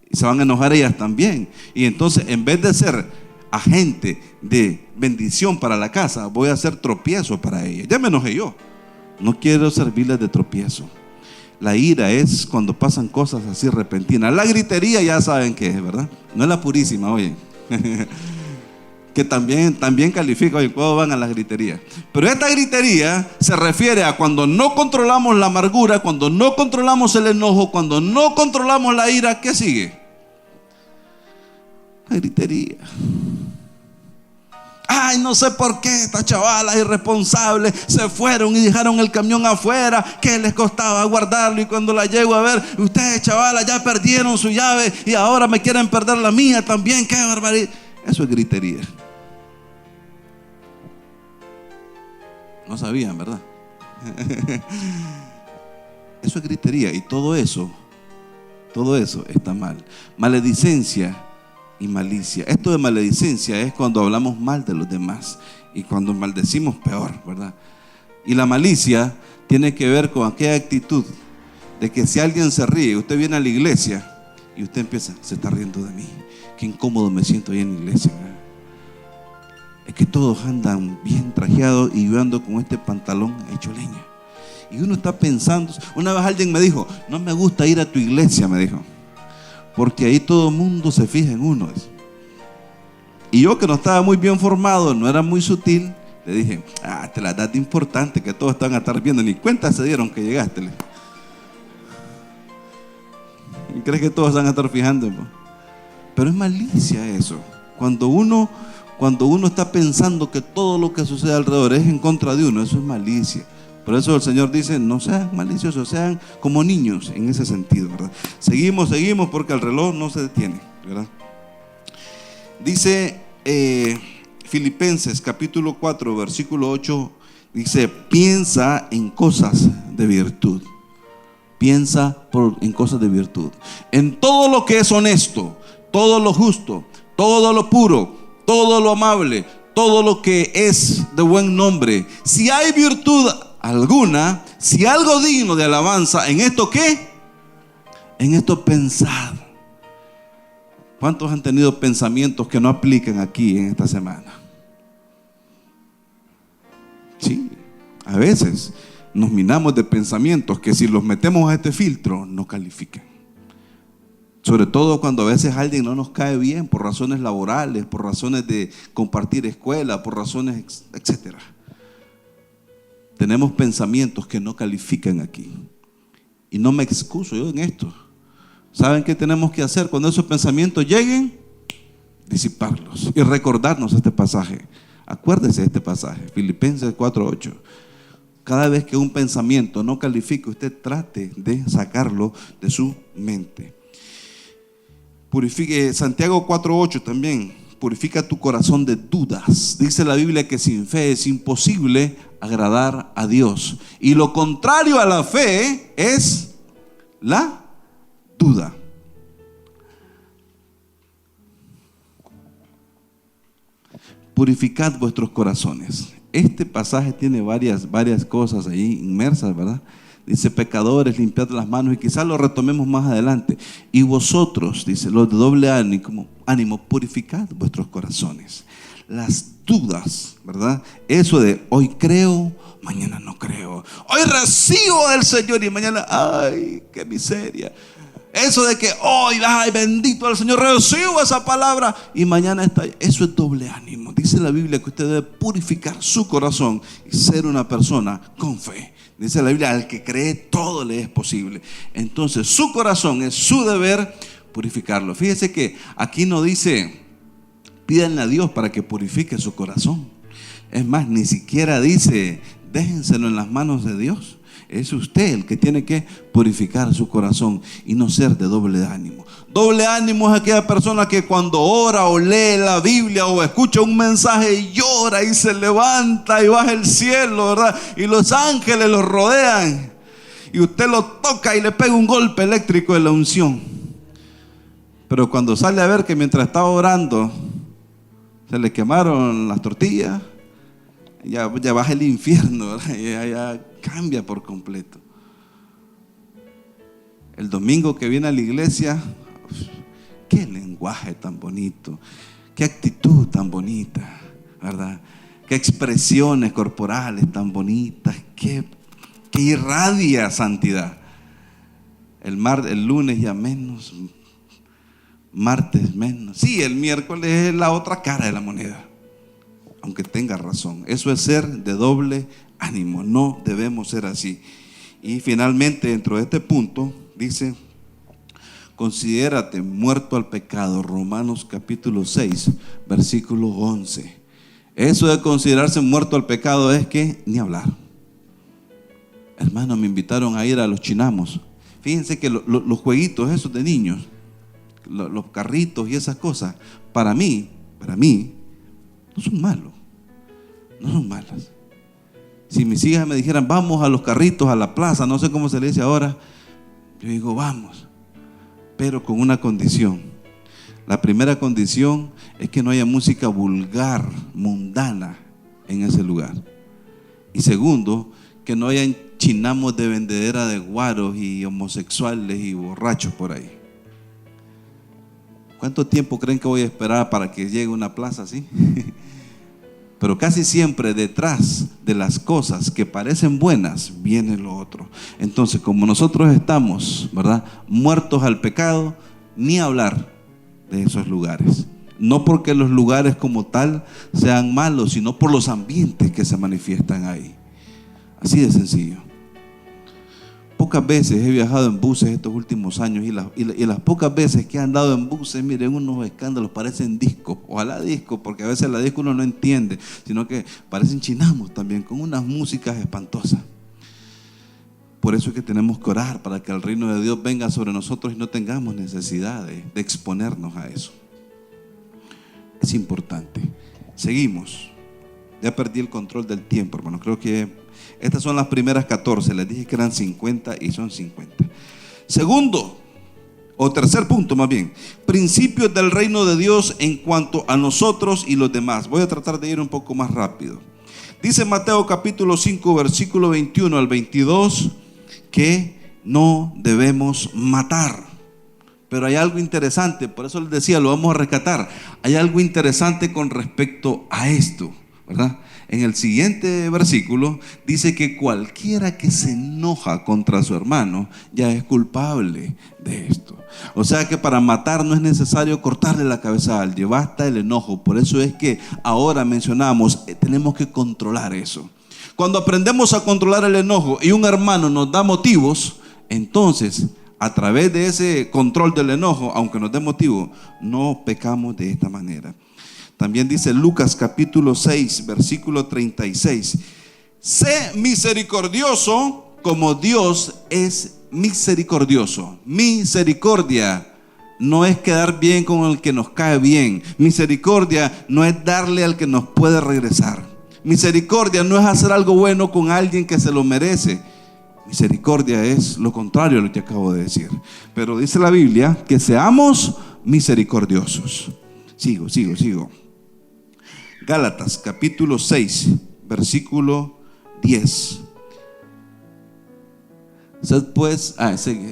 Y se van a enojar ellas también. Y entonces, en vez de ser agente de bendición para la casa, voy a hacer tropiezo para ellas. Ya me enojé yo. No quiero servirles de tropiezo. La ira es cuando pasan cosas así repentinas. La gritería ya saben qué es, ¿verdad? No es la purísima, oye. Que también califica, oye, cuando van a la gritería. Pero esta gritería se refiere a cuando no controlamos la amargura, cuando no controlamos el enojo, cuando no controlamos la ira. ¿Qué sigue? La gritería. Ay, no sé por qué estas chavalas irresponsables se fueron y dejaron el camión afuera. ¿Qué les costaba guardarlo? Y cuando la llego a ver, ustedes chavalas ya perdieron su llave y ahora me quieren perder la mía también. ¡Qué barbaridad! Eso es gritería. No sabían, ¿verdad? Eso es gritería. Y todo eso está mal. Maledicencia y malicia. Esto de maledicencia es cuando hablamos mal de los demás, y cuando maldecimos peor, ¿verdad? Y la malicia tiene que ver con aquella actitud de que si alguien se ríe, usted viene a la iglesia y usted empieza, se está riendo de mí, qué incómodo me siento ahí en la iglesia, ¿verdad? Es que todos andan bien trajeados y yo ando con este pantalón hecho leña. Y uno está pensando, una vez alguien me dijo, no me gusta ir a tu iglesia, me dijo, porque ahí todo el mundo se fija en uno. Y yo, que no estaba muy bien formado, no era muy sutil, le dije, te la das de importante, que todos están a estar viendo, ni cuenta se dieron que llegaste. ¿Y crees que todos van a estar fijando? Pero es malicia eso. Cuando uno está pensando que todo lo que sucede alrededor es en contra de uno, eso es malicia. Por eso el Señor dice, no sean maliciosos, sean como niños en ese sentido, ¿verdad? Seguimos porque el reloj no se detiene, ¿verdad? Dice Filipenses capítulo 4 versículo 8, dice, piensa en cosas de virtud. Piensa en cosas de virtud. En todo lo que es honesto, todo lo justo, todo lo puro, todo lo amable, todo lo que es de buen nombre, si hay virtud alguna, si algo digno de alabanza, ¿en esto qué? En esto pensad. ¿Cuántos han tenido pensamientos que no aplican aquí en esta semana? Sí, a veces nos minamos de pensamientos que si los metemos a este filtro no califican. Sobre todo cuando a veces alguien no nos cae bien por razones laborales, por razones de compartir escuela, por razones, etcétera. Tenemos pensamientos que no califican aquí. Y no me excuso yo en esto. ¿Saben qué tenemos que hacer cuando esos pensamientos lleguen? Disiparlos y recordarnos este pasaje. Acuérdese de este pasaje, Filipenses 4:8. Cada vez que un pensamiento no califique, usted trate de sacarlo de su mente. Purifique, Santiago 4:8 también, purifica tu corazón de dudas. Dice la Biblia que sin fe es imposible agradar a Dios. Y lo contrario a la fe es la duda. Purificad vuestros corazones. Este pasaje tiene varias cosas ahí inmersas, ¿verdad? Dice, pecadores, limpiad las manos, y quizás lo retomemos más adelante. Y vosotros, dice, los de doble ánimo, purificad vuestros corazones. Las dudas, ¿verdad? Eso de hoy creo, mañana no creo. Hoy recibo del Señor y mañana, ay, qué miseria. Eso de que hoy, ay, bendito el Señor, recibo esa palabra y mañana está, eso es doble ánimo. Dice la Biblia que usted debe purificar su corazón y ser una persona con fe. Dice la Biblia, al que cree todo le es posible. Entonces su corazón es su deber purificarlo. Fíjese que aquí no dice pídanle a Dios para que purifique su corazón. Es más, ni siquiera dice déjenselo en las manos de Dios. Es usted el que tiene que purificar su corazón y no ser de doble ánimo. Doble ánimo es aquella persona que cuando ora o lee la Biblia o escucha un mensaje y llora y se levanta y baja el cielo, ¿verdad? Y los ángeles los rodean y usted lo toca y le pega un golpe eléctrico de la unción. Pero cuando sale a ver que mientras estaba orando se le quemaron las tortillas, ya baja el infierno, ¿verdad? Ya cambia por completo. El domingo que viene a la iglesia, qué lenguaje tan bonito, qué actitud tan bonita, ¿verdad? Qué expresiones corporales tan bonitas, que irradia santidad. El lunes ya menos, martes menos. Sí, el miércoles es la otra cara de la moneda. Aunque tenga razón, eso es ser de doble ánimo, no debemos ser así. Y finalmente, dentro de este punto, dice, considérate muerto al pecado, Romanos capítulo 6, versículo 11. Eso de considerarse muerto al pecado es que ni hablar. Hermano, me invitaron a ir a los chinamos. Fíjense que los jueguitos esos de niños, los carritos y esas cosas, para mí, no son malos. No son malas. Si mis hijas me dijeran vamos a los carritos, a la plaza, no sé cómo se le dice ahora, yo digo vamos, pero con una condición. La primera condición es que no haya música vulgar, mundana en ese lugar. Y segundo, que no haya chinamos de vendedera de guaros y homosexuales y borrachos por ahí. ¿Cuánto tiempo creen que voy a esperar para que llegue una plaza así? Pero casi siempre detrás de las cosas que parecen buenas viene lo otro. Entonces, como nosotros estamos, ¿verdad?, muertos al pecado, ni hablar de esos lugares. No porque los lugares como tal sean malos, sino por los ambientes que se manifiestan ahí. Así de sencillo. Pocas veces he viajado en buses estos últimos años y las pocas veces que he andado en buses, miren, unos escándalos, parecen discos. Ojalá discos, porque a veces la disco uno no entiende, sino que parecen chinamos también, con unas músicas espantosas. Por eso es que tenemos que orar para que el reino de Dios venga sobre nosotros y no tengamos necesidad de exponernos a eso. Es importante. Seguimos. Ya perdí el control del tiempo, hermano. Creo que estas son las primeras 14. Les dije que eran 50 y son 50. Segundo, o tercer punto más bien, principios del reino de Dios en cuanto a nosotros y los demás. Voy a tratar de ir un poco más rápido. Dice Mateo capítulo 5, versículo 21 al 22, que no debemos matar. Pero hay algo interesante, por eso les decía, lo vamos a rescatar. Hay algo interesante con respecto a esto, ¿verdad? En el siguiente versículo dice que cualquiera que se enoja contra su hermano ya es culpable de esto. O sea que para matar no es necesario cortarle la cabeza a alguien, basta el enojo. Por eso es que ahora mencionamos, tenemos que controlar eso. Cuando aprendemos a controlar el enojo y un hermano nos da motivos, entonces a través de ese control del enojo, aunque nos dé motivo, no pecamos de esta manera. También dice Lucas capítulo 6, versículo 36. Sé misericordioso como Dios es misericordioso. Misericordia no es quedar bien con el que nos cae bien. Misericordia no es darle al que nos puede regresar. Misericordia no es hacer algo bueno con alguien que se lo merece. Misericordia es lo contrario a lo que acabo de decir. Pero dice la Biblia que seamos misericordiosos. Sigo. Gálatas capítulo 6, versículo 10.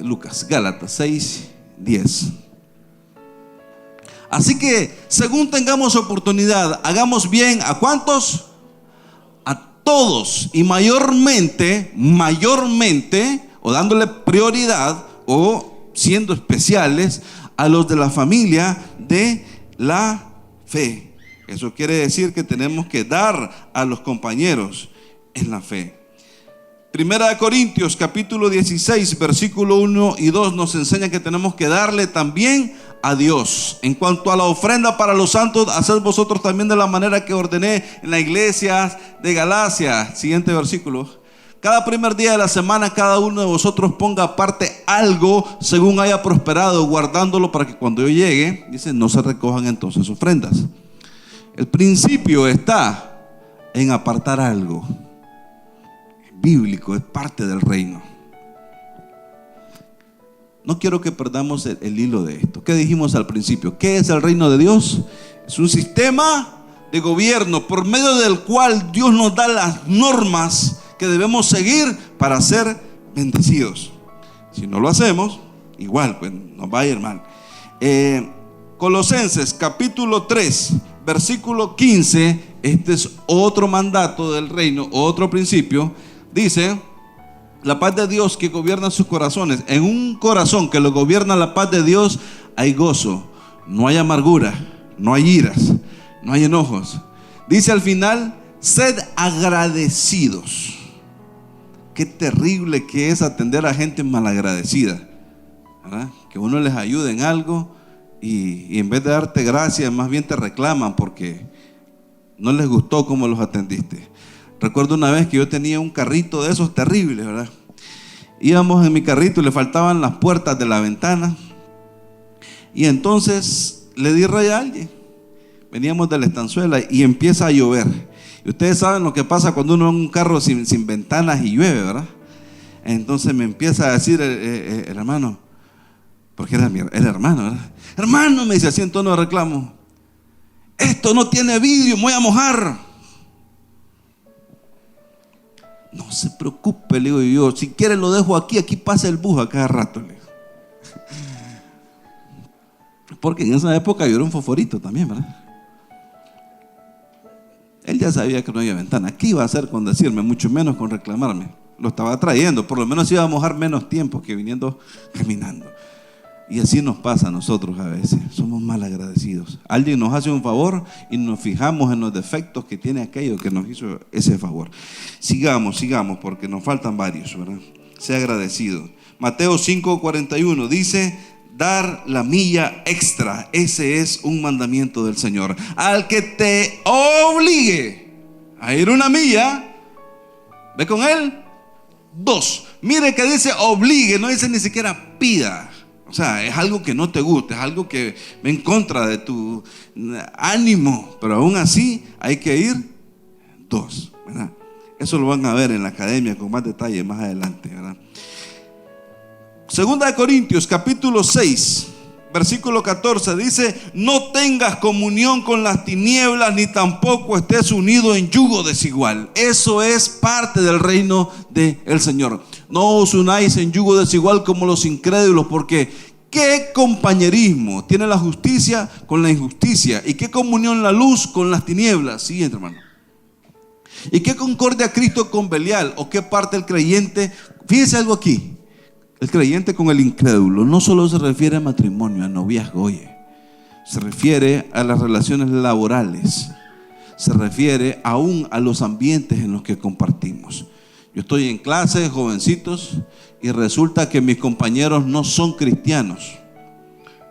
Lucas, Gálatas 6, 10. Así que, según tengamos oportunidad, hagamos bien ¿a cuántos? A todos, y mayormente, o dándole prioridad, o siendo especiales a los de la familia de la fe. Eso quiere decir que tenemos que dar a los compañeros en la fe. Primera de Corintios capítulo 16 versículo 1 y 2 nos enseña que tenemos que darle también a Dios. En cuanto a la ofrenda para los santos, haced vosotros también de la manera que ordené en la iglesia de Galacia. Siguiente versículo. Cada primer día de la semana cada uno de vosotros ponga aparte algo según haya prosperado, guardándolo para que cuando yo llegue, dice, no se recojan entonces ofrendas. El principio está en apartar algo. Bíblico, es parte del reino. No quiero que perdamos el hilo de esto. ¿Qué dijimos al principio? ¿Qué es el reino de Dios? Es un sistema de gobierno por medio del cual Dios nos da las normas que debemos seguir para ser bendecidos. Si no lo hacemos, igual pues nos va a ir mal. Colosenses capítulo 3 versículo 15. Este es otro mandato del reino, otro principio. Dice: la paz de Dios que gobierna sus corazones. En un corazón que lo gobierna la paz de Dios hay gozo, no hay amargura, no hay iras, no hay enojos. Dice al final: sed agradecidos. Qué terrible que es atender a gente malagradecida, ¿verdad? Que uno les ayude en algo y en vez de darte gracias, más bien te reclaman porque no les gustó cómo los atendiste. Recuerdo una vez que yo tenía un carrito de esos terribles, ¿verdad? Íbamos en mi carrito y le faltaban las puertas de la ventana. Y entonces le di raya a alguien. Veníamos de la estanzuela y empieza a llover. Y ustedes saben lo que pasa cuando uno en un carro sin ventanas y llueve, ¿verdad? Entonces me empieza a decir el hermano, porque era el hermano, ¿verdad? Hermano, me dice así en tono de reclamo, esto no tiene vidrio, me voy a mojar. No se preocupe, le digo yo, si quiere lo dejo aquí pasa el bus a cada rato, le digo. Porque en esa época yo era un fosforito también, ¿verdad? Él ya sabía que no había ventana. ¿Qué iba a hacer con decirme? Mucho menos con reclamarme. Lo estaba trayendo, por lo menos iba a mojar menos tiempo que viniendo caminando. Y así nos pasa a nosotros a veces. Somos mal agradecidos. Alguien nos hace un favor y nos fijamos en los defectos que tiene aquello que nos hizo ese favor. Sigamos, porque nos faltan varios, ¿verdad? Sea agradecido. Mateo 5:41 dice: dar la milla extra. Ese es un mandamiento del Señor. Al que te obligue a ir una milla, ve con él 2. Mire que dice obligue, no dice ni siquiera pida. O sea, es algo que no te gusta, es algo que va en contra de tu ánimo, pero aún así hay que ir 2, ¿verdad? Eso lo van a ver en la academia con más detalle más adelante, ¿verdad? Segunda de Corintios capítulo 6 versículo 14 dice: no tengas comunión con las tinieblas, ni tampoco estés unido en yugo desigual. Eso es parte del reino del Señor. No os unáis en yugo desigual como los incrédulos, porque ¿qué compañerismo tiene la justicia con la injusticia? ¿Y qué comunión la luz con las tinieblas? Siguiente, hermano. ¿Y qué concordia Cristo con Belial? ¿O qué parte el creyente? Fíjense algo aquí. El creyente con el incrédulo no solo se refiere a matrimonio, a noviazgo, oye. Se refiere a las relaciones laborales. Se refiere aún a los ambientes en los que compartimos. Yo estoy en clase, jovencitos, y resulta que mis compañeros no son cristianos,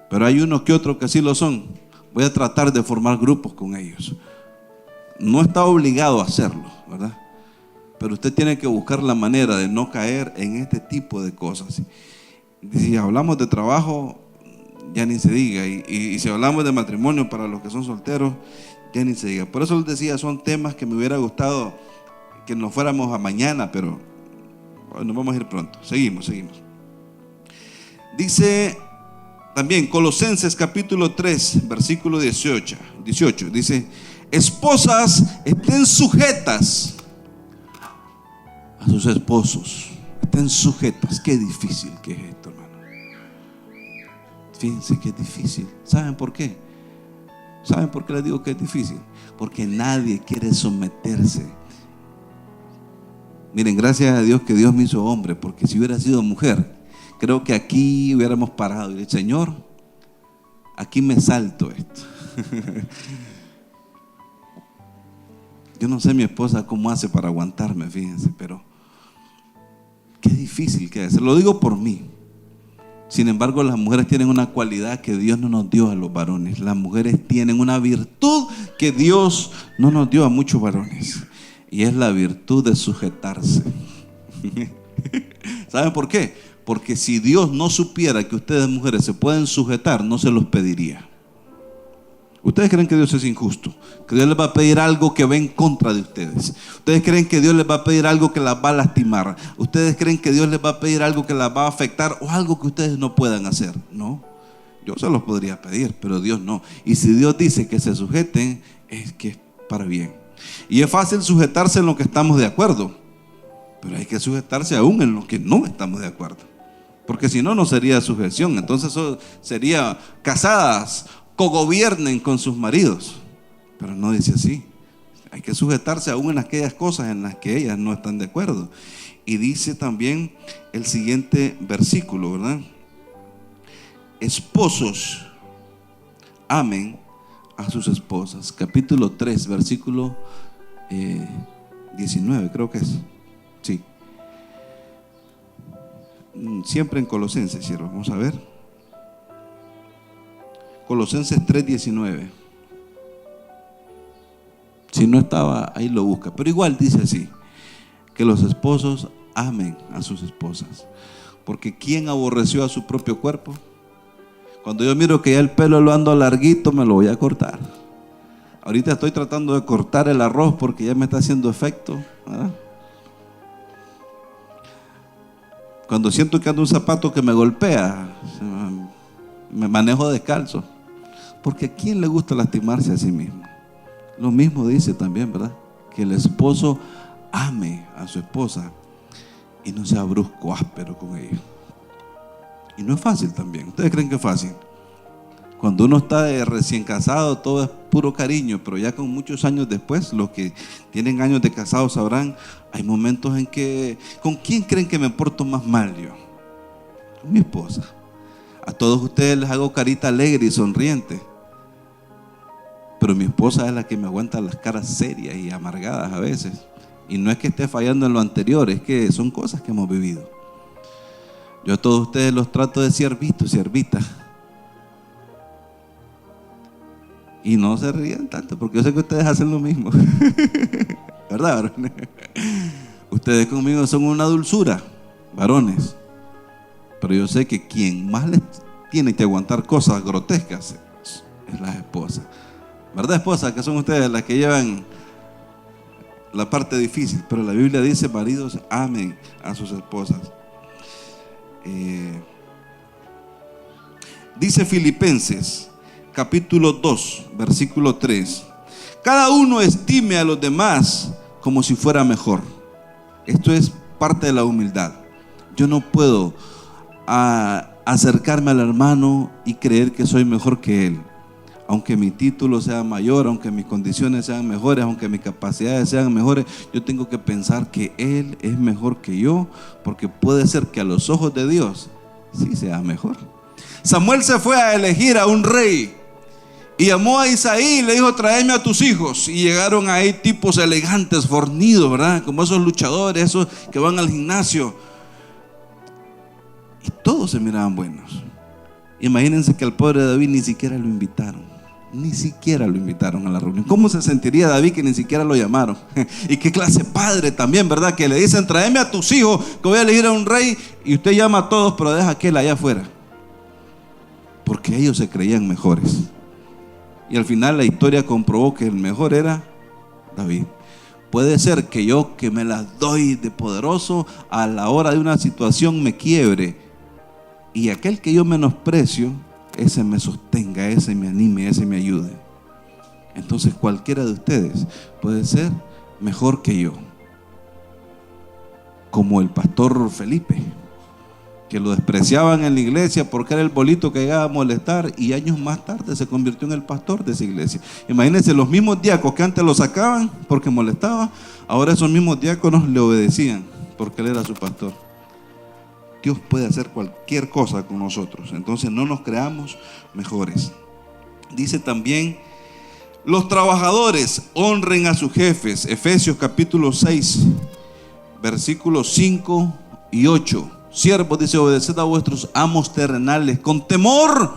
pero hay uno que otro que sí lo son. Voy a tratar de formar grupos con ellos. No está obligado a hacerlo, ¿verdad? Pero usted tiene que buscar la manera de no caer en este tipo de cosas. Si hablamos de trabajo, ya ni se diga. Y si hablamos de matrimonio para los que son solteros, ya ni se diga. Por eso les decía, son temas que me hubiera gustado que nos fuéramos a mañana, pero nos vamos a ir pronto. Seguimos. Dice también Colosenses capítulo 3 versículo 18 dice: esposas, estén sujetas a sus esposos. Estén sujetas. Qué difícil que es esto, hermano. Fíjense que es difícil. ¿Saben por qué? ¿Saben por qué les digo que es difícil? Porque nadie quiere someterse. Miren, gracias a Dios que Dios me hizo hombre, porque si hubiera sido mujer, creo que aquí hubiéramos parado y dicho, Señor, aquí me salto esto. Yo no sé mi esposa cómo hace para aguantarme, fíjense, pero qué difícil que es. Se lo digo por mí. Sin embargo, las mujeres tienen una cualidad que Dios no nos dio a los varones. Las mujeres tienen una virtud que Dios no nos dio a muchos varones. Y es la virtud de sujetarse. ¿Saben por qué? Porque si Dios no supiera que ustedes mujeres se pueden sujetar, no se los pediría. ¿Ustedes creen que Dios es injusto? ¿Que Dios les va a pedir algo que va en contra de ustedes? ¿Ustedes creen que Dios les va a pedir algo que las va a lastimar? ¿Ustedes creen que Dios les va a pedir algo que las va a afectar o algo que ustedes no puedan hacer? No, yo se los podría pedir, pero Dios no. Y si Dios dice que se sujeten, es que es para bien. Y es fácil sujetarse en lo que estamos de acuerdo, pero hay que sujetarse aún en lo que no estamos de acuerdo, porque si no, no sería sujeción. Entonces eso sería casadas cogobiernen con sus maridos, pero no dice así. Hay que sujetarse aún en aquellas cosas en las que ellas no están de acuerdo. Y dice también el siguiente versículo, ¿verdad? Esposos, amen a sus esposas. Capítulo 3, versículo 19, creo que es. Sí. Siempre en Colosenses, ¿cierto? Vamos a ver. Colosenses 3:19. Si no estaba, ahí lo busca. Pero igual dice así: que los esposos amen a sus esposas. Porque ¿quién aborreció a su propio cuerpo? Cuando yo miro que ya el pelo lo ando larguito, me lo voy a cortar. Ahorita estoy tratando de cortar el arroz porque ya me está haciendo efecto, ¿verdad? Cuando siento que ando un zapato que me golpea, me manejo descalzo. Porque ¿a quién le gusta lastimarse a sí mismo? Lo mismo dice también, ¿verdad? Que el esposo ame a su esposa y no sea brusco, áspero con ella. Y no es fácil también. ¿Ustedes creen que es fácil? Cuando uno está de recién casado, todo es puro cariño, pero ya con muchos años después, los que tienen años de casado sabrán, hay momentos en que, ¿con quién creen que me porto más mal yo? Con mi esposa. A todos ustedes les hago carita alegre y sonriente, pero mi esposa es la que me aguanta las caras serias y amargadas a veces. Y no es que esté fallando en lo anterior, es que son cosas que hemos vivido. Yo a todos ustedes los trato de siervito, siervita. Y no se rían tanto, porque yo sé que ustedes hacen lo mismo. ¿Verdad, varones? Ustedes conmigo son una dulzura, varones. Pero yo sé que quien más les tiene que aguantar cosas grotescas es la esposa. ¿Verdad, esposa? Que son ustedes las que llevan la parte difícil. Pero la Biblia dice: maridos, amen a sus esposas. Dice Filipenses capítulo 2, versículo 3: cada uno estime a los demás como si fuera mejor. Esto es parte de la humildad. Yo no puedo acercarme al hermano y creer que soy mejor que él. Aunque mi título sea mayor, aunque mis condiciones sean mejores, aunque mis capacidades sean mejores, yo tengo que pensar que él es mejor que yo, porque puede ser que a los ojos de Dios sí sea mejor. Samuel se fue a elegir a un rey y llamó a Isaí y le dijo: tráeme a tus hijos. Y llegaron ahí tipos elegantes, fornidos, ¿verdad? Como esos luchadores, esos que van al gimnasio. Y todos se miraban buenos. Imagínense que al pobre David ni siquiera lo invitaron. Ni siquiera lo invitaron a la reunión. ¿Cómo se sentiría David que ni siquiera lo llamaron? Y qué clase padre también, ¿verdad? Que le dicen: tráeme a tus hijos, que voy a elegir a un rey. Y usted llama a todos, pero deja a aquel allá afuera. Porque ellos se creían mejores. Y al final la historia comprobó que el mejor era David. Puede ser que yo, que me las doy de poderoso, a la hora de una situación me quiebre, y aquel que yo menosprecio, ese me sostenga, ese me anime, ese me ayude. Entonces cualquiera de ustedes puede ser mejor que yo. Como el pastor Felipe, que lo despreciaban en la iglesia porque era el bolito que llegaba a molestar, y años más tarde se convirtió en el pastor de esa iglesia. Imagínense, los mismos diáconos que antes lo sacaban porque molestaba, ahora esos mismos diáconos le obedecían porque él era su pastor. Dios puede hacer cualquier cosa con nosotros. Entonces no nos creamos mejores. Dice también: los trabajadores honren a sus jefes. Efesios capítulo 6, versículos 5 y 8. Siervos, dice, obedeced a vuestros amos terrenales con temor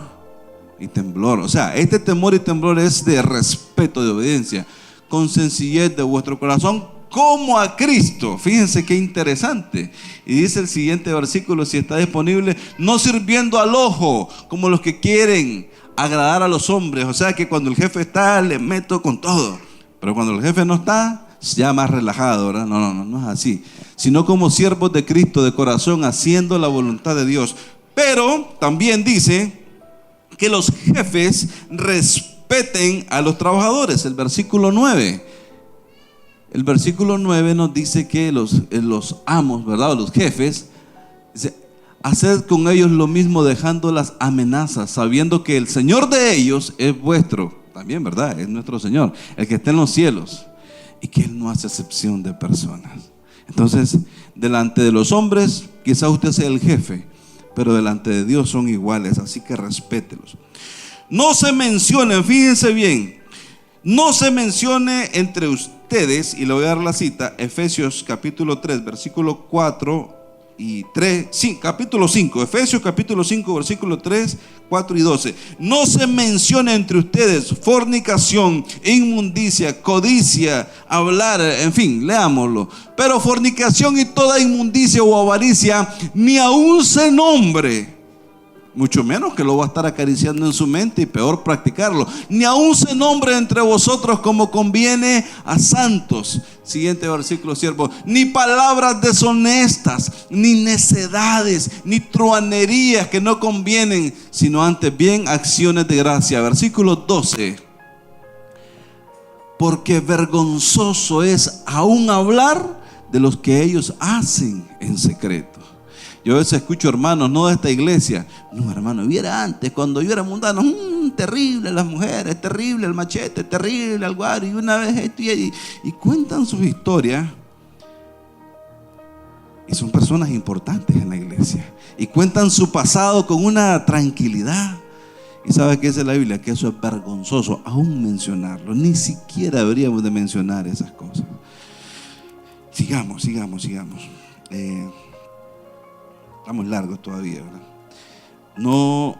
y temblor. O sea, este temor y temblor es de respeto, de obediencia, con sencillez de vuestro corazón, como a Cristo. Fíjense qué interesante. Y dice el siguiente versículo, si está disponible: no sirviendo al ojo como los que quieren agradar a los hombres. O sea que cuando el jefe está, le meto con todo, pero cuando el jefe no está, ya más relajado, ¿verdad? No es así, sino como siervos de Cristo de corazón, haciendo la voluntad de Dios. Pero también dice que los jefes respeten a los trabajadores. El versículo 9 nos dice que los amos, ¿verdad? Los jefes, dice: haced con ellos lo mismo, dejando las amenazas, sabiendo que el Señor de ellos es vuestro. También, ¿verdad? Es nuestro Señor, el que está en los cielos, y que Él no hace excepción de personas. Entonces, delante de los hombres, quizá usted sea el jefe, pero delante de Dios son iguales, así que respételos. No se mencionen, fíjense bien, no se mencione entre ustedes, y le voy a dar la cita, Efesios capítulo 3, versículo 4 y 3, sí, capítulo 5, Efesios capítulo 5, versículo 3, 4 y 12. No se mencione entre ustedes fornicación, inmundicia, codicia, hablar, en fin, leámoslo. Pero fornicación y toda inmundicia o avaricia ni aún se nombre, mucho menos que lo va a estar acariciando en su mente, y peor practicarlo. Ni aún se nombre entre vosotros como conviene a santos. Siguiente versículo, siervo. Ni palabras deshonestas, ni necedades, ni truanerías que no convienen, sino antes bien acciones de gracia. Versículo 12. Porque vergonzoso es aún hablar de los que ellos hacen en secreto. Yo a veces escucho hermanos, no de esta iglesia: no, hermano, viera antes, cuando yo era mundano, terrible las mujeres, terrible el machete, terrible el guaro, y una vez esto y cuentan sus historias. Y son personas importantes en la iglesia, y cuentan su pasado con una tranquilidad. ¿Y sabe qué dice la Biblia? Que eso es vergonzoso aún mencionarlo. Ni siquiera deberíamos de mencionar esas cosas. Sigamos. Estamos largos todavía, ¿verdad? No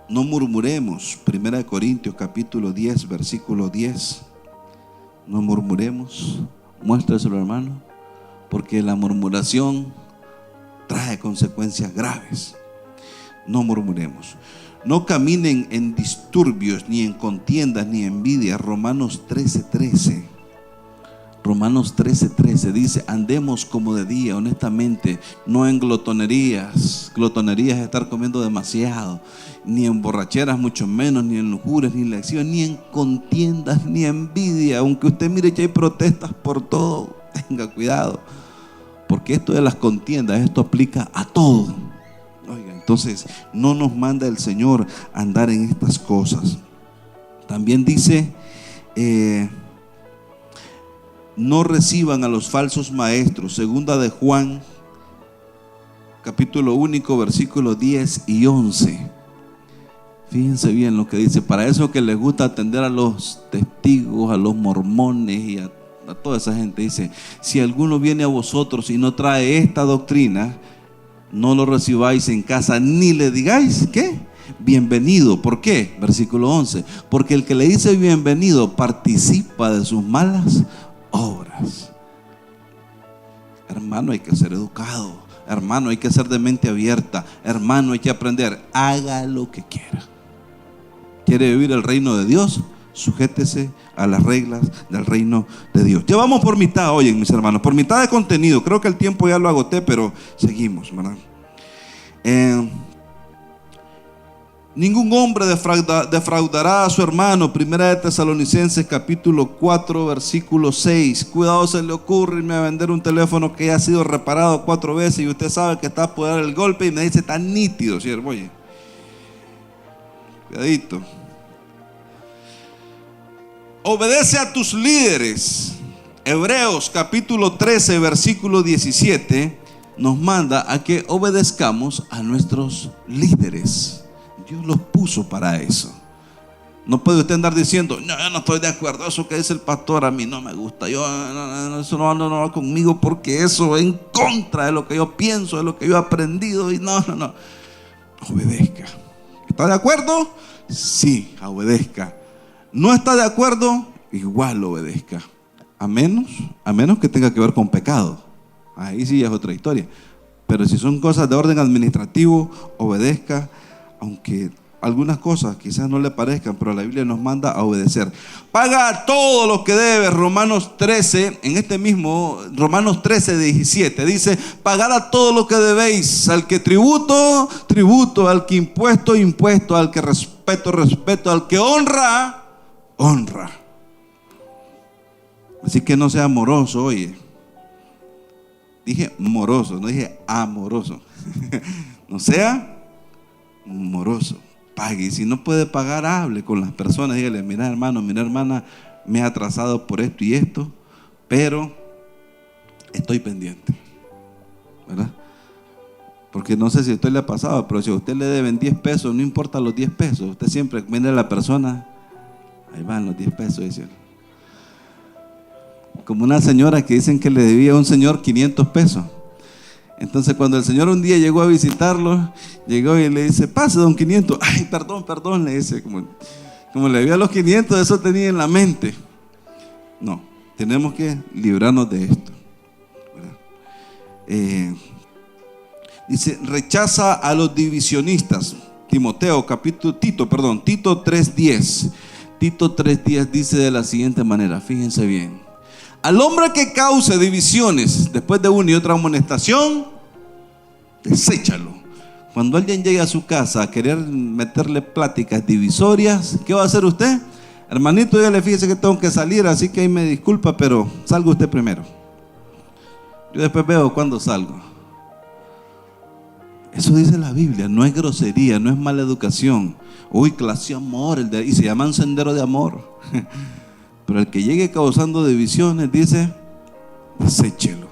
murmuremos. 1 Corintios capítulo 10, versículo 10. No murmuremos. Muéstraselo, hermano, porque la murmuración trae consecuencias graves. No murmuremos. No caminen en disturbios, ni en contiendas, ni envidias. Romanos 13:13. Romanos 13:13 dice: andemos como de día, honestamente, no en glotonerías. Glotonerías es estar comiendo demasiado, ni en borracheras, mucho menos, ni en lujurias, ni en lecciones, ni en contiendas, ni envidia. Aunque usted mire que hay protestas por todo, tenga cuidado, porque esto de las contiendas, esto aplica a todo. Oiga, entonces no nos manda el Señor a andar en estas cosas. También dice: no reciban a los falsos maestros. Segunda de Juan, capítulo único, versículos 10 y 11. Fíjense bien lo que dice. Para eso que les gusta atender a los testigos, a los mormones y a toda esa gente, dice: si alguno viene a vosotros y no trae esta doctrina, no lo recibáis en casa, ni le digáis, ¿qué? Bienvenido. ¿Por qué? Versículo 11. Porque el que le dice bienvenido participa de sus malas obras. Hermano, hay que ser educado. Hermano, hay que ser de mente abierta. Hermano, hay que aprender. Haga lo que quiera. ¿Quiere vivir el reino de Dios? Sujétese a las reglas del reino de Dios. Ya vamos por mitad, oyen mis hermanos, por mitad de contenido. Creo que el tiempo ya lo agoté, pero seguimos, ¿verdad? Ningún hombre defraudará a su hermano. Primera de Tesalonicenses capítulo 4, versículo 6. Cuidado, se le ocurre irme a vender un teléfono que ya ha sido reparado 4 veces y usted sabe que está por dar el golpe y me dice: está nítido, siervo. Oye, cuidadito. Obedece a tus líderes. Hebreos capítulo 13, versículo 17. nos manda a que obedezcamos a nuestros líderes. Dios los puso para eso. No puede usted andar diciendo, no, yo no estoy de acuerdo, eso que dice el pastor a mí no me gusta, eso no va conmigo porque eso va en contra de lo que yo pienso, de lo que yo he aprendido, y no. Obedezca. ¿Está de acuerdo? Sí, obedezca. ¿No está de acuerdo? Igual obedezca. A menos que tenga que ver con pecado. Ahí sí es otra historia. Pero si son cosas de orden administrativo, obedezca, aunque algunas cosas quizás no le parezcan, pero la Biblia nos manda a obedecer. Paga todo lo que debes. Romanos 13, en este mismo Romanos 13, 17, dice: pagad a todo lo que debéis, al que tributo, tributo, al que impuesto, impuesto, al que respeto, respeto, al que honra, honra. Así que no sea amoroso, oye. Dije moroso, no dije amoroso. No sea moroso. Pague. Y si no puede pagar, hable con las personas. Dígale: mira, hermano, mira, hermana, me he atrasado por esto y esto, pero estoy pendiente, ¿verdad? Porque no sé si a usted le ha pasado, pero si a usted le deben 10 pesos, no importa los 10 pesos. Usted siempre mira a la persona, ahí van los 10 pesos, dice. Como una señora que dicen que le debía a un señor 500 pesos. Entonces cuando el señor un día llegó a visitarlo, llegó y le dice: pase, don 500. Ay, perdón, le dice, como le debía los 500, eso tenía en la mente. No, tenemos que librarnos de esto, ¿verdad? Dice: rechaza a los divisionistas. Tito 3:10. Tito 3:10 dice de la siguiente manera, fíjense bien: al hombre que cause divisiones después de una y otra amonestación, deséchalo. Cuando alguien llegue a su casa a querer meterle pláticas divisorias, ¿qué va a hacer usted? Hermanito, ya le fíjese que tengo que salir, así que ahí me disculpa, pero salga usted primero. Yo después veo cuándo salgo. Eso dice la Biblia, no es grosería, no es mala educación. Uy, clase amor, y se llama un sendero de amor. Pero el que llegue causando divisiones, dice: deséchelo.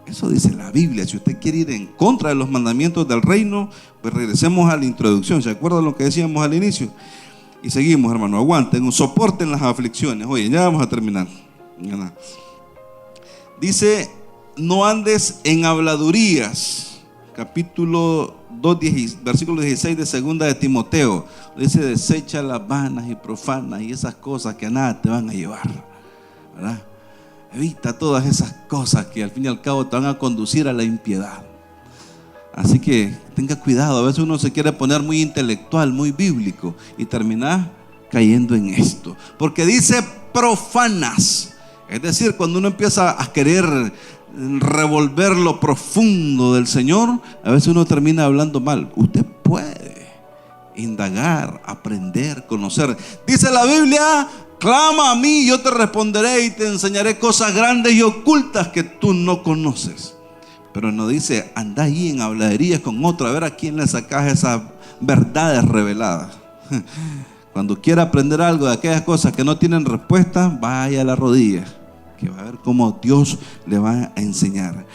Eso dice la Biblia. Si usted quiere ir en contra de los mandamientos del reino, pues regresemos a la introducción. ¿Se acuerdan lo que decíamos al inicio? Y seguimos, hermano, aguanten, soporten las aflicciones. Oye, ya vamos a terminar. Dice: no andes en habladurías. Capítulo 2, versículo 16 de segunda de Timoteo. Dice: desecha las vanas y profanas y esas cosas que a nada te van a llevar, ¿verdad? Evita todas esas cosas que al fin y al cabo te van a conducir a la impiedad. Así que tenga cuidado. A veces uno se quiere poner muy intelectual, muy bíblico, y termina cayendo en esto. Porque dice profanas. Es decir, cuando uno empieza a querer revolver lo profundo del Señor, a veces uno termina hablando mal. Usted puede indagar, aprender, conocer. Dice la Biblia: clama a mí, yo te responderé y te enseñaré cosas grandes y ocultas que tú no conoces. Pero no dice: anda ahí en habladerías con otro, a ver a quién le sacas esas verdades reveladas. Cuando quiera aprender algo de aquellas cosas que no tienen respuesta, vaya a la rodilla, que va a ver cómo Dios le va a enseñar.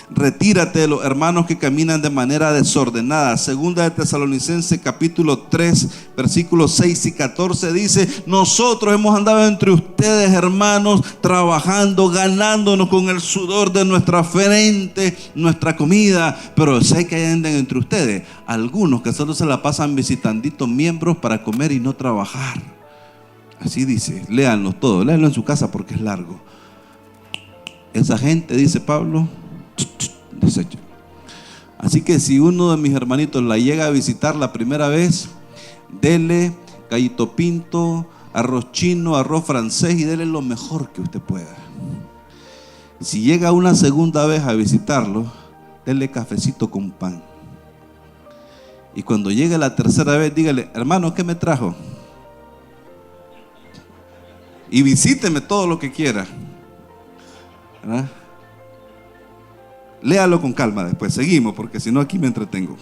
Retírate de los hermanos que caminan de manera desordenada. Segunda de Tesalonicenses capítulo 3 versículos 6 y 14 dice: nosotros hemos andado entre ustedes, hermanos, trabajando, ganándonos con el sudor de nuestra frente nuestra comida. Pero sé que andan entre ustedes algunos que solo se la pasan visitandito miembros para comer y no trabajar. Así dice, léanlo todo, léanlo en su casa porque es largo. Esa gente, dice Pablo, desecho. Así que si uno de mis hermanitos la llega a visitar la primera vez, dele gallito pinto, arroz chino, arroz francés, y dele lo mejor que usted pueda. Si llega una segunda vez a visitarlo, dele cafecito con pan. Y cuando llegue la tercera vez, dígale: hermano, ¿qué me trajo? Y visíteme todo lo que quiera, ¿verdad? Léalo con calma después, seguimos, porque si no aquí me entretengo.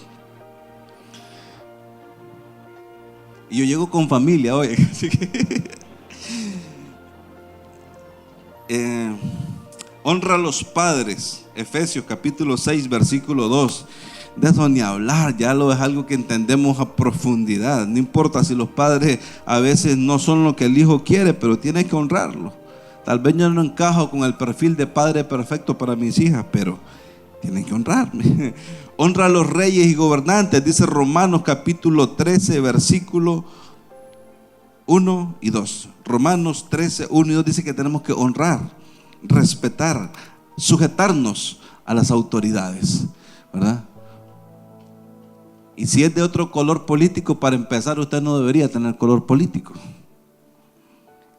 Y yo llego con familia hoy, así que honra a los padres Efesios capítulo 6, versículo 2. De eso ni hablar, ya lo es algo que entendemos a profundidad. No importa si los padres a veces no son lo que el hijo quiere, pero tiene que honrarlo. Tal vez yo no encajo con el perfil de padre perfecto para mis hijas, pero tienen que honrarme. Honra a los reyes y gobernantes, dice Romanos capítulo 13, versículo 1 y 2. Romanos 13, 1 y 2 dice que tenemos que honrar, respetar, sujetarnos a las autoridades, ¿verdad? Y si es de otro color político, para empezar, usted no debería tener color político.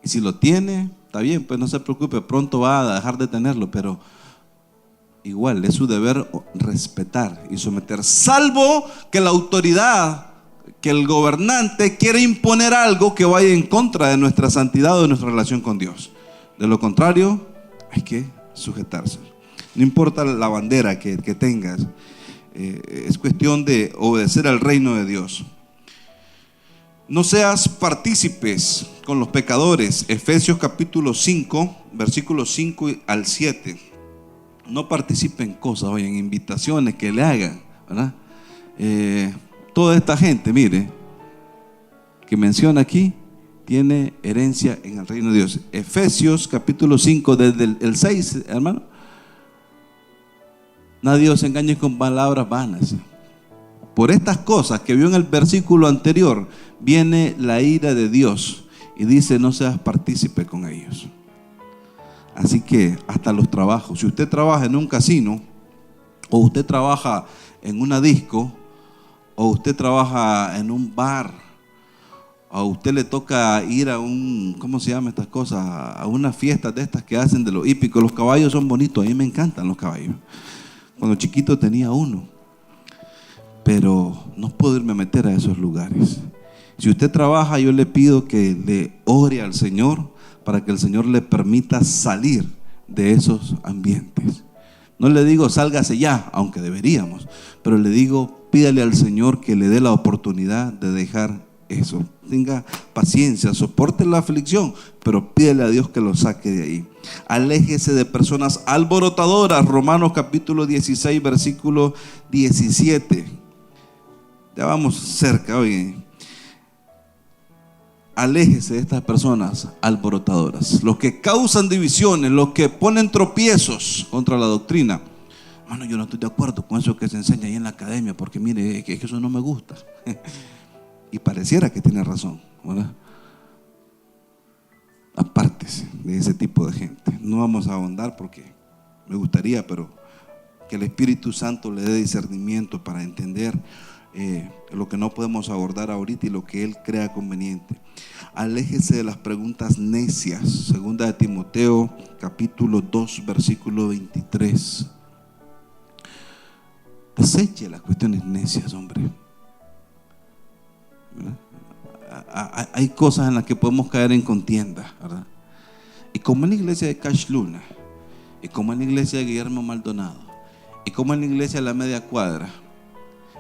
Y si lo tiene, está bien, pues no se preocupe, pronto va a dejar de tenerlo, pero igual es su deber respetar y someter, salvo que la autoridad, que el gobernante quiere imponer algo que vaya en contra de nuestra santidad o de nuestra relación con Dios. De lo contrario, hay que sujetarse. No importa la bandera que tengas, es cuestión de obedecer al reino de Dios. No seas partícipes con los pecadores. Efesios capítulo 5, versículos 5 al 7. No participen en cosas, oye, en invitaciones que le hagan, ¿verdad? Toda esta gente, mire, que menciona aquí, tiene herencia en el reino de Dios. Efesios capítulo 5, desde el 6, hermano. Nadie os engañe con palabras vanas. Por estas cosas que vio en el versículo anterior, viene la ira de Dios. Y dice, no seas partícipe con ellos. Así que hasta los trabajos. Si usted trabaja en un casino, o usted trabaja en una disco, o usted trabaja en un bar, o a usted le toca ir a un, ¿cómo se llama estas cosas? A unas fiestas de estas que hacen de los hípicos. Los caballos son bonitos, a mí me encantan los caballos. Cuando chiquito tenía uno, pero no puedo irme a meter a esos lugares. Si usted trabaja, yo le pido que le ore al Señor para que el Señor le permita salir de esos ambientes. No le digo sálgase ya, aunque deberíamos, pero le digo pídale al Señor que le dé la oportunidad de dejar eso. Tenga paciencia, soporte la aflicción, pero pídale a Dios que lo saque de ahí. Aléjese de personas alborotadoras. Romanos capítulo 16, versículo 17. Ya vamos cerca, oye. Aléjese de estas personas alborotadoras, los que causan divisiones, los que ponen tropiezos contra la doctrina. Mano, yo no estoy de acuerdo con eso que se enseña ahí en la academia, porque mire, que eso no me gusta. Y pareciera que tiene razón, ¿verdad? Apártese de ese tipo de gente. No vamos a ahondar porque me gustaría, pero que el Espíritu Santo le dé discernimiento para entender lo que no podemos abordar ahorita y lo que Él crea conveniente. Aléjese de las preguntas necias. Segunda de Timoteo capítulo 2, versículo 23. Deseche las cuestiones necias, hombre. ¿Verdad? Hay cosas en las que podemos caer en contienda, ¿verdad? Y como en la iglesia de Cash Luna, y como en la iglesia de Guillermo Maldonado, y como en la iglesia de la Media Cuadra,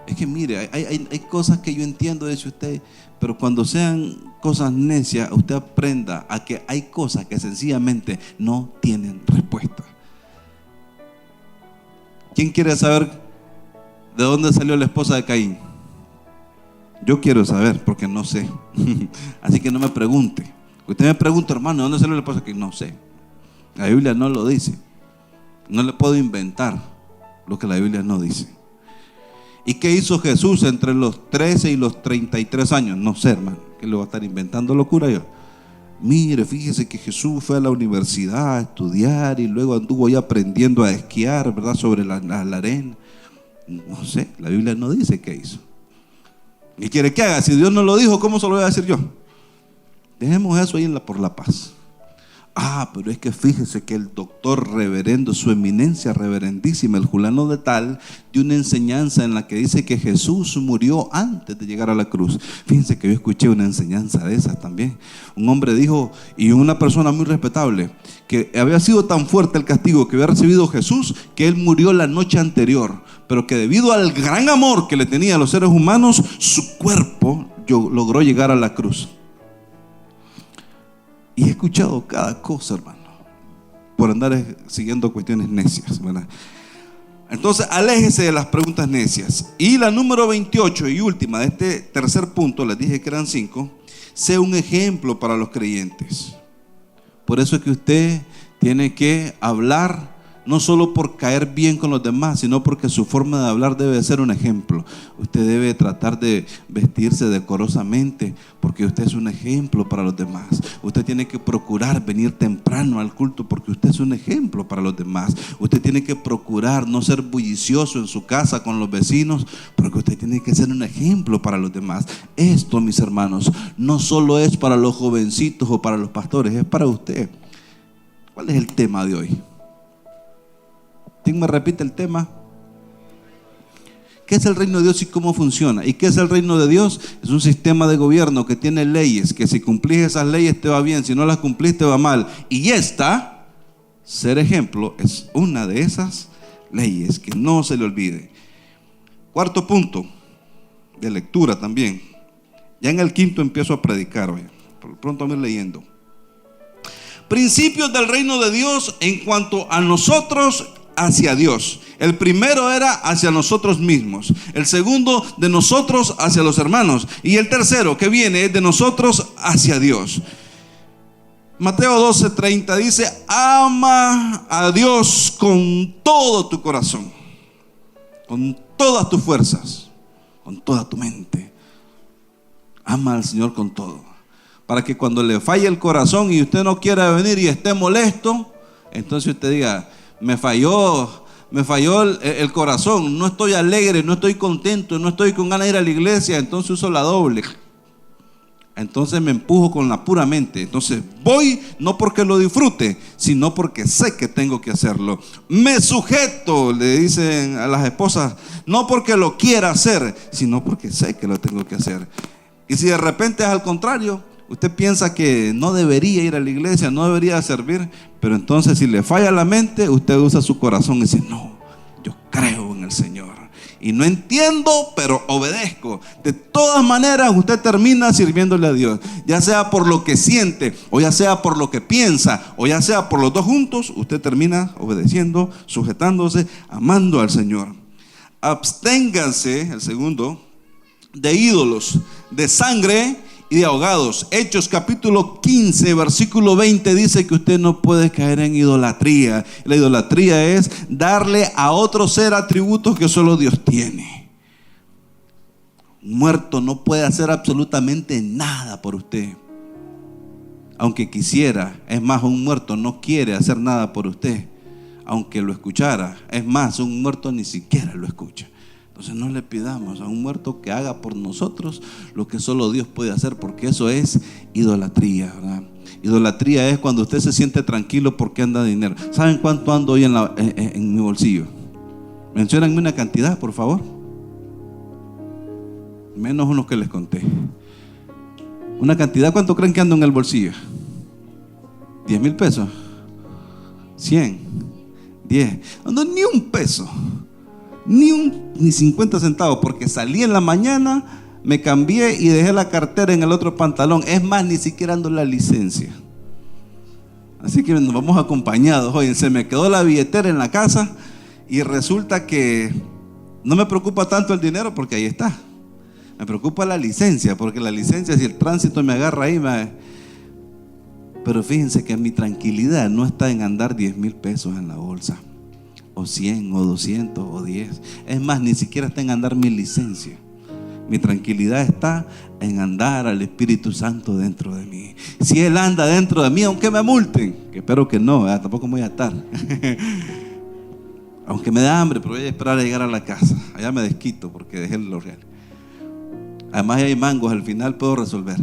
es que mire, hay cosas que yo entiendo, dice usted, pero cuando sean cosas necias, usted aprenda a que hay cosas que sencillamente no tienen respuesta. ¿Quién quiere saber de dónde salió la esposa de Caín? Yo quiero saber porque no sé. Así que no me pregunte. Usted me pregunta, hermano, ¿de dónde salió la esposa de Caín? No sé. La Biblia no lo dice. No le puedo inventar lo que la Biblia no dice. ¿Y qué hizo Jesús entre los 13 y los 33 años? No sé, hermano, que le voy a estar inventando locura yo. Mire, fíjese que Jesús fue a la universidad a estudiar y luego anduvo ya aprendiendo a esquiar, ¿verdad? Sobre la arena. No sé, la Biblia no dice qué hizo. ¿Qué quiere que haga? Si Dios no lo dijo, ¿cómo se lo voy a decir yo? Dejemos eso ahí por la paz. Pero es que fíjese que el doctor reverendo, su eminencia reverendísima, el Julano de Tal, dio una enseñanza en la que dice que Jesús murió antes de llegar a la cruz. Fíjense que yo escuché una enseñanza de esas también. Un hombre dijo, y una persona muy respetable, que había sido tan fuerte el castigo que había recibido Jesús, que él murió la noche anterior, pero que debido al gran amor que le tenía a los seres humanos, su cuerpo logró llegar a la cruz. Y he escuchado cada cosa, hermano, por andar siguiendo cuestiones necias, ¿verdad? Entonces, aléjese de las preguntas necias. Y la número 28 y última de este tercer punto, les dije que eran 5, sea un ejemplo para los creyentes. Por eso es que usted tiene que hablar no solo por caer bien con los demás, sino porque su forma de hablar debe ser un ejemplo. Usted debe tratar de vestirse decorosamente, porque usted es un ejemplo para los demás. Usted tiene que procurar venir temprano al culto, porque usted es un ejemplo para los demás. Usted tiene que procurar no ser bullicioso en su casa con los vecinos, porque usted tiene que ser un ejemplo para los demás. Esto, mis hermanos, no solo es para los jovencitos o para los pastores, es para usted. ¿Cuál es el tema de hoy? ¿Quién me repite el tema? ¿Qué es el reino de Dios y cómo funciona? ¿Y qué es el reino de Dios? Es un sistema de gobierno que tiene leyes, que si cumplís esas leyes te va bien, si no las cumplís te va mal. Y esta, ser ejemplo, es una de esas leyes, que no se le olvide. Cuarto punto, de lectura también. Ya en el quinto empiezo a predicar hoy. Por lo pronto voy leyendo. Principios del reino de Dios en cuanto a nosotros hacia Dios. El primero era hacia nosotros mismos. El segundo, de nosotros hacia los hermanos. Y el tercero que viene es de nosotros hacia Dios. Mateo 12:30 dice: ama a Dios con todo tu corazón, con todas tus fuerzas, con toda tu mente. Ama al Señor con todo, para que cuando le falle el corazón y usted no quiera venir y esté molesto, entonces usted diga: me falló el corazón, no estoy alegre, no estoy contento, no estoy con ganas de ir a la iglesia, entonces uso la doble. Entonces me empujo con la pura mente. Entonces voy no porque lo disfrute, sino porque sé que tengo que hacerlo. Me sujeto, le dicen a las esposas, no porque lo quiera hacer, sino porque sé que lo tengo que hacer. Y si de repente es al contrario, usted piensa que no debería ir a la iglesia, no debería servir, pero entonces si le falla la mente, usted usa su corazón y dice: no, yo creo en el Señor y no entiendo, pero obedezco. De todas maneras usted termina sirviéndole a Dios, ya sea por lo que siente, o ya sea por lo que piensa, o ya sea por los dos juntos. Usted termina obedeciendo, sujetándose, amando al Señor. Absténganse, el segundo, de ídolos, de sangre y de ahogados. Hechos capítulo 15 versículo 20 dice que usted no puede caer en idolatría. La idolatría es darle a otro ser atributos que solo Dios tiene. Un muerto no puede hacer absolutamente nada por usted, aunque quisiera. Es más, un muerto no quiere hacer nada por usted, aunque lo escuchara. Es más, un muerto ni siquiera lo escucha. Entonces no le pidamos a un muerto que haga por nosotros lo que solo Dios puede hacer, porque eso es idolatría, ¿verdad? Idolatría es cuando usted se siente tranquilo porque anda dinero. ¿Saben cuánto ando hoy en mi bolsillo? Menciónenme una cantidad, por favor. Menos unos que les conté. Una cantidad, ¿cuánto creen que ando en el bolsillo? 10,000 pesos, 100, 10. No, ni un peso, ni 50 centavos, porque salí en la mañana, me cambié y dejé la cartera en el otro pantalón. Es más, ni siquiera ando la licencia. Así que nos vamos acompañados hoy. Se me quedó la billetera en la casa y resulta que no me preocupa tanto el dinero, porque ahí está. Me preocupa la licencia, porque la licencia, si el tránsito me agarra ahí, Pero fíjense que mi tranquilidad no está en andar 10,000 pesos en la bolsa, o 100, o 200, o 10. Es más, ni siquiera está en andar mi licencia. Mi tranquilidad está en andar al Espíritu Santo dentro de mí. Si Él anda dentro de mí, aunque me multen, que espero que no, tampoco me voy a atar. Aunque me da hambre, pero voy a esperar a llegar a la casa. Allá me desquito porque dejé lo real. Además hay mangos, al final puedo resolver.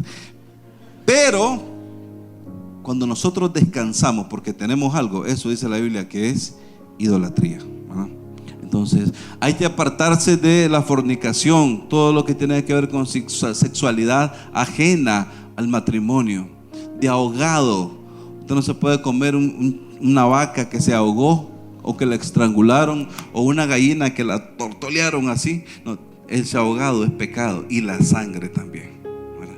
Pero cuando nosotros descansamos porque tenemos algo, eso dice la Biblia que es idolatría. Entonces hay que apartarse de la fornicación, todo lo que tiene que ver con sexualidad ajena al matrimonio. De ahogado, usted no se puede comer una vaca que se ahogó, o que la estrangularon, o una gallina que la tortolearon así. No, ese ahogado es pecado, y la sangre también, ¿verdad?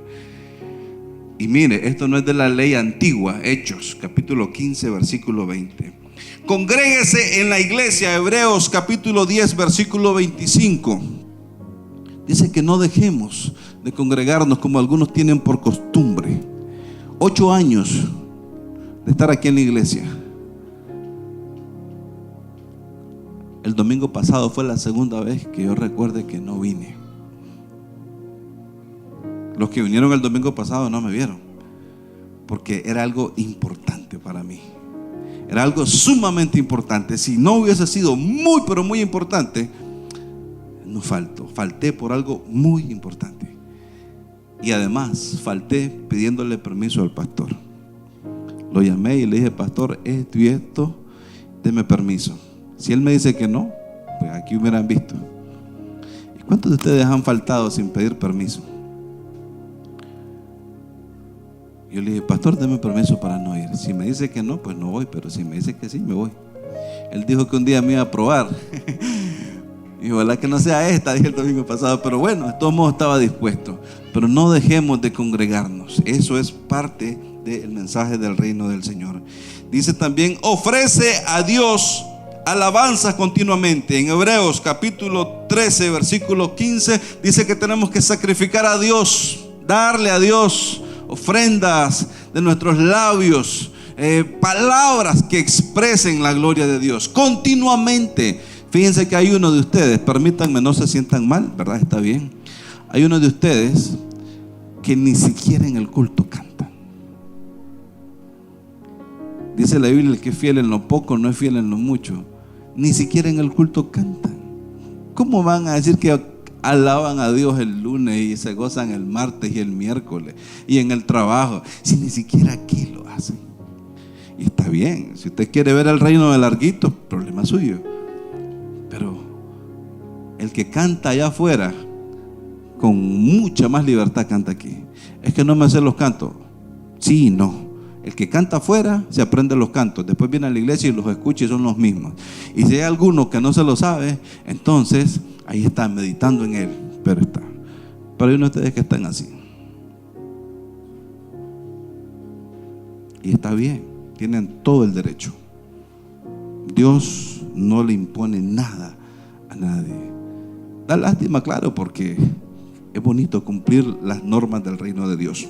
Y mire, esto no es de la ley antigua. Hechos capítulo 15 versículo 20. Congréguese en la iglesia. Hebreos capítulo 10 versículo 25. Dice que no dejemos de congregarnos como algunos tienen por costumbre. 8 años de estar aquí en la iglesia. El domingo pasado fue la segunda vez que yo recuerde que no vine. Los que vinieron el domingo pasado no me vieron, porque era algo importante para mí. Era algo sumamente importante. Si no hubiese sido muy, pero muy importante, no falté por algo muy importante. Y además falté pidiéndole permiso al pastor. Lo llamé y le dije: pastor, esto y esto, deme permiso. Si él me dice que no, pues aquí hubieran visto. ¿Y cuántos de ustedes han faltado sin pedir permiso? Yo le dije: pastor, deme permiso para no ir. Si me dice que no, pues no voy, pero si me dice que sí, me voy. Él dijo que un día me iba a probar. Y ojalá que no sea esta, dije el domingo pasado. Pero bueno, de todos modos estaba dispuesto. Pero no dejemos de congregarnos. Eso es parte del mensaje del reino del Señor. Dice también: ofrece a Dios alabanzas continuamente. En Hebreos capítulo 13 versículo 15 dice que tenemos que sacrificar a Dios, darle a Dios ofrendas de nuestros labios, palabras que expresen la gloria de Dios continuamente. Fíjense que hay uno de ustedes, permítanme, no se sientan mal, ¿verdad? Está bien. Hay uno de ustedes que ni siquiera en el culto cantan. Dice la Biblia: el que es fiel en lo poco no es fiel en lo mucho. Ni siquiera en el culto cantan. ¿Cómo van a decir que alaban a Dios el lunes y se gozan el martes y el miércoles y en el trabajo, si ni siquiera aquí lo hacen? Y está bien, si usted quiere ver el reino de larguito, problema suyo. Pero el que canta allá afuera con mucha más libertad canta aquí. Es que no me sé los cantos. Sí y no. El que canta afuera se aprende los cantos, después viene a la iglesia y los escucha y son los mismos. Y si hay alguno que no se lo sabe, entonces ahí está meditando en él, pero está. Pero hay unos de ustedes que están así. Y está bien, tienen todo el derecho. Dios no le impone nada a nadie. Da lástima, claro, porque es bonito cumplir las normas del reino de Dios.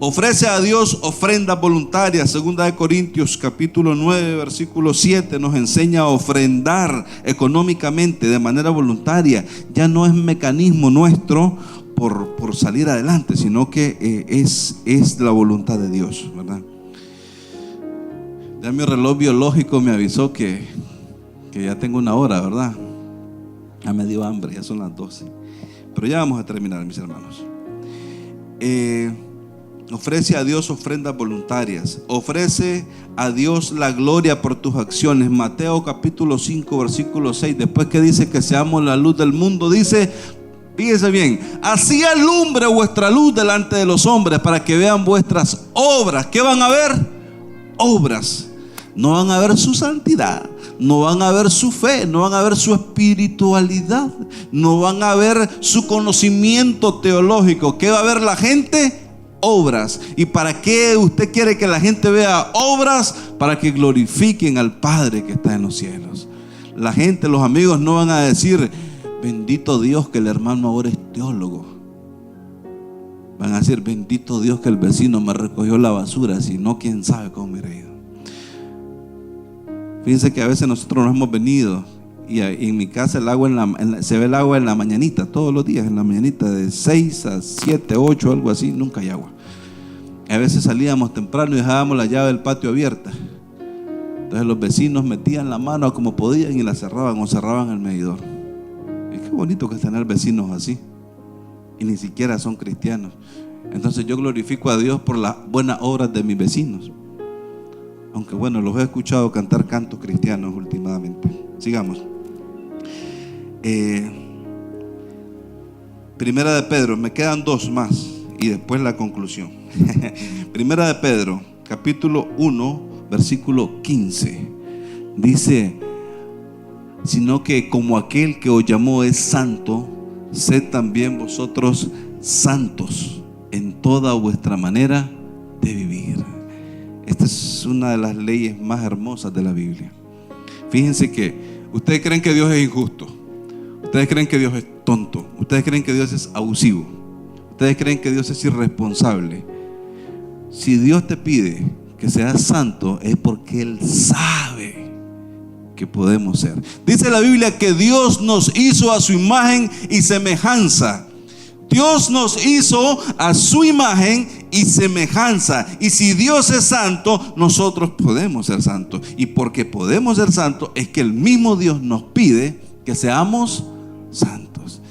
Ofrece a Dios ofrendas voluntarias. Segunda de Corintios capítulo 9 versículo 7 nos enseña a ofrendar económicamente de manera voluntaria. Ya no es mecanismo nuestro por salir adelante, sino que es la voluntad de Dios, ¿verdad? Ya mi reloj biológico me avisó que ya tengo una hora, ¿verdad? Ya me dio hambre, ya son las 12. Pero ya vamos a terminar, mis hermanos. Ofrece a Dios ofrendas voluntarias. Ofrece a Dios la gloria por tus acciones. Mateo capítulo 5 versículo 6, después que dice que seamos la luz del mundo, dice, fíjense bien: así alumbre vuestra luz delante de los hombres, para que vean vuestras obras. ¿Qué van a ver? Obras. No van a ver su santidad, no van a ver su fe, no van a ver su espiritualidad, no van a ver su conocimiento teológico. ¿Qué va a ver la gente? Obras. ¿Y para qué usted quiere que la gente vea obras? Para que glorifiquen al Padre que está en los cielos. La gente, los amigos no van a decir: bendito Dios que el hermano ahora es teólogo. Van a decir: bendito Dios que el vecino me recogió la basura, si no, quién sabe cómo me hubiera ido. Fíjense que a veces nosotros nos hemos venido y en mi casa el agua se ve el agua en la mañanita, todos los días en la mañanita, de 6 a 7, 8, algo así, nunca hay agua. A veces salíamos temprano y dejábamos la llave del patio abierta. Entonces los vecinos metían la mano como podían y la cerraban o cerraban el medidor. Y qué bonito que es tener vecinos así, y ni siquiera son cristianos. Entonces yo glorifico a Dios por las buenas obras de mis vecinos. Aunque bueno, los he escuchado cantar cantos cristianos últimamente. Sigamos. Primera de Pedro, me quedan 2 más y después la conclusión. Primera de Pedro, capítulo 1, versículo 15. Dice: sino que como aquel que os llamó es santo, sed también vosotros santos en toda vuestra manera de vivir. Esta es una de las leyes más hermosas de la Biblia. Fíjense que ustedes creen que Dios es injusto, ustedes creen que Dios es tonto, ustedes creen que Dios es abusivo, ustedes creen que Dios es irresponsable. Si Dios te pide que seas santo, es porque Él sabe que podemos ser. Dice la Biblia que Dios nos hizo a su imagen y semejanza. Dios nos hizo a su imagen y semejanza. Y si Dios es santo, nosotros podemos ser santos. Y porque podemos ser santos, es que el mismo Dios nos pide que seamos santos.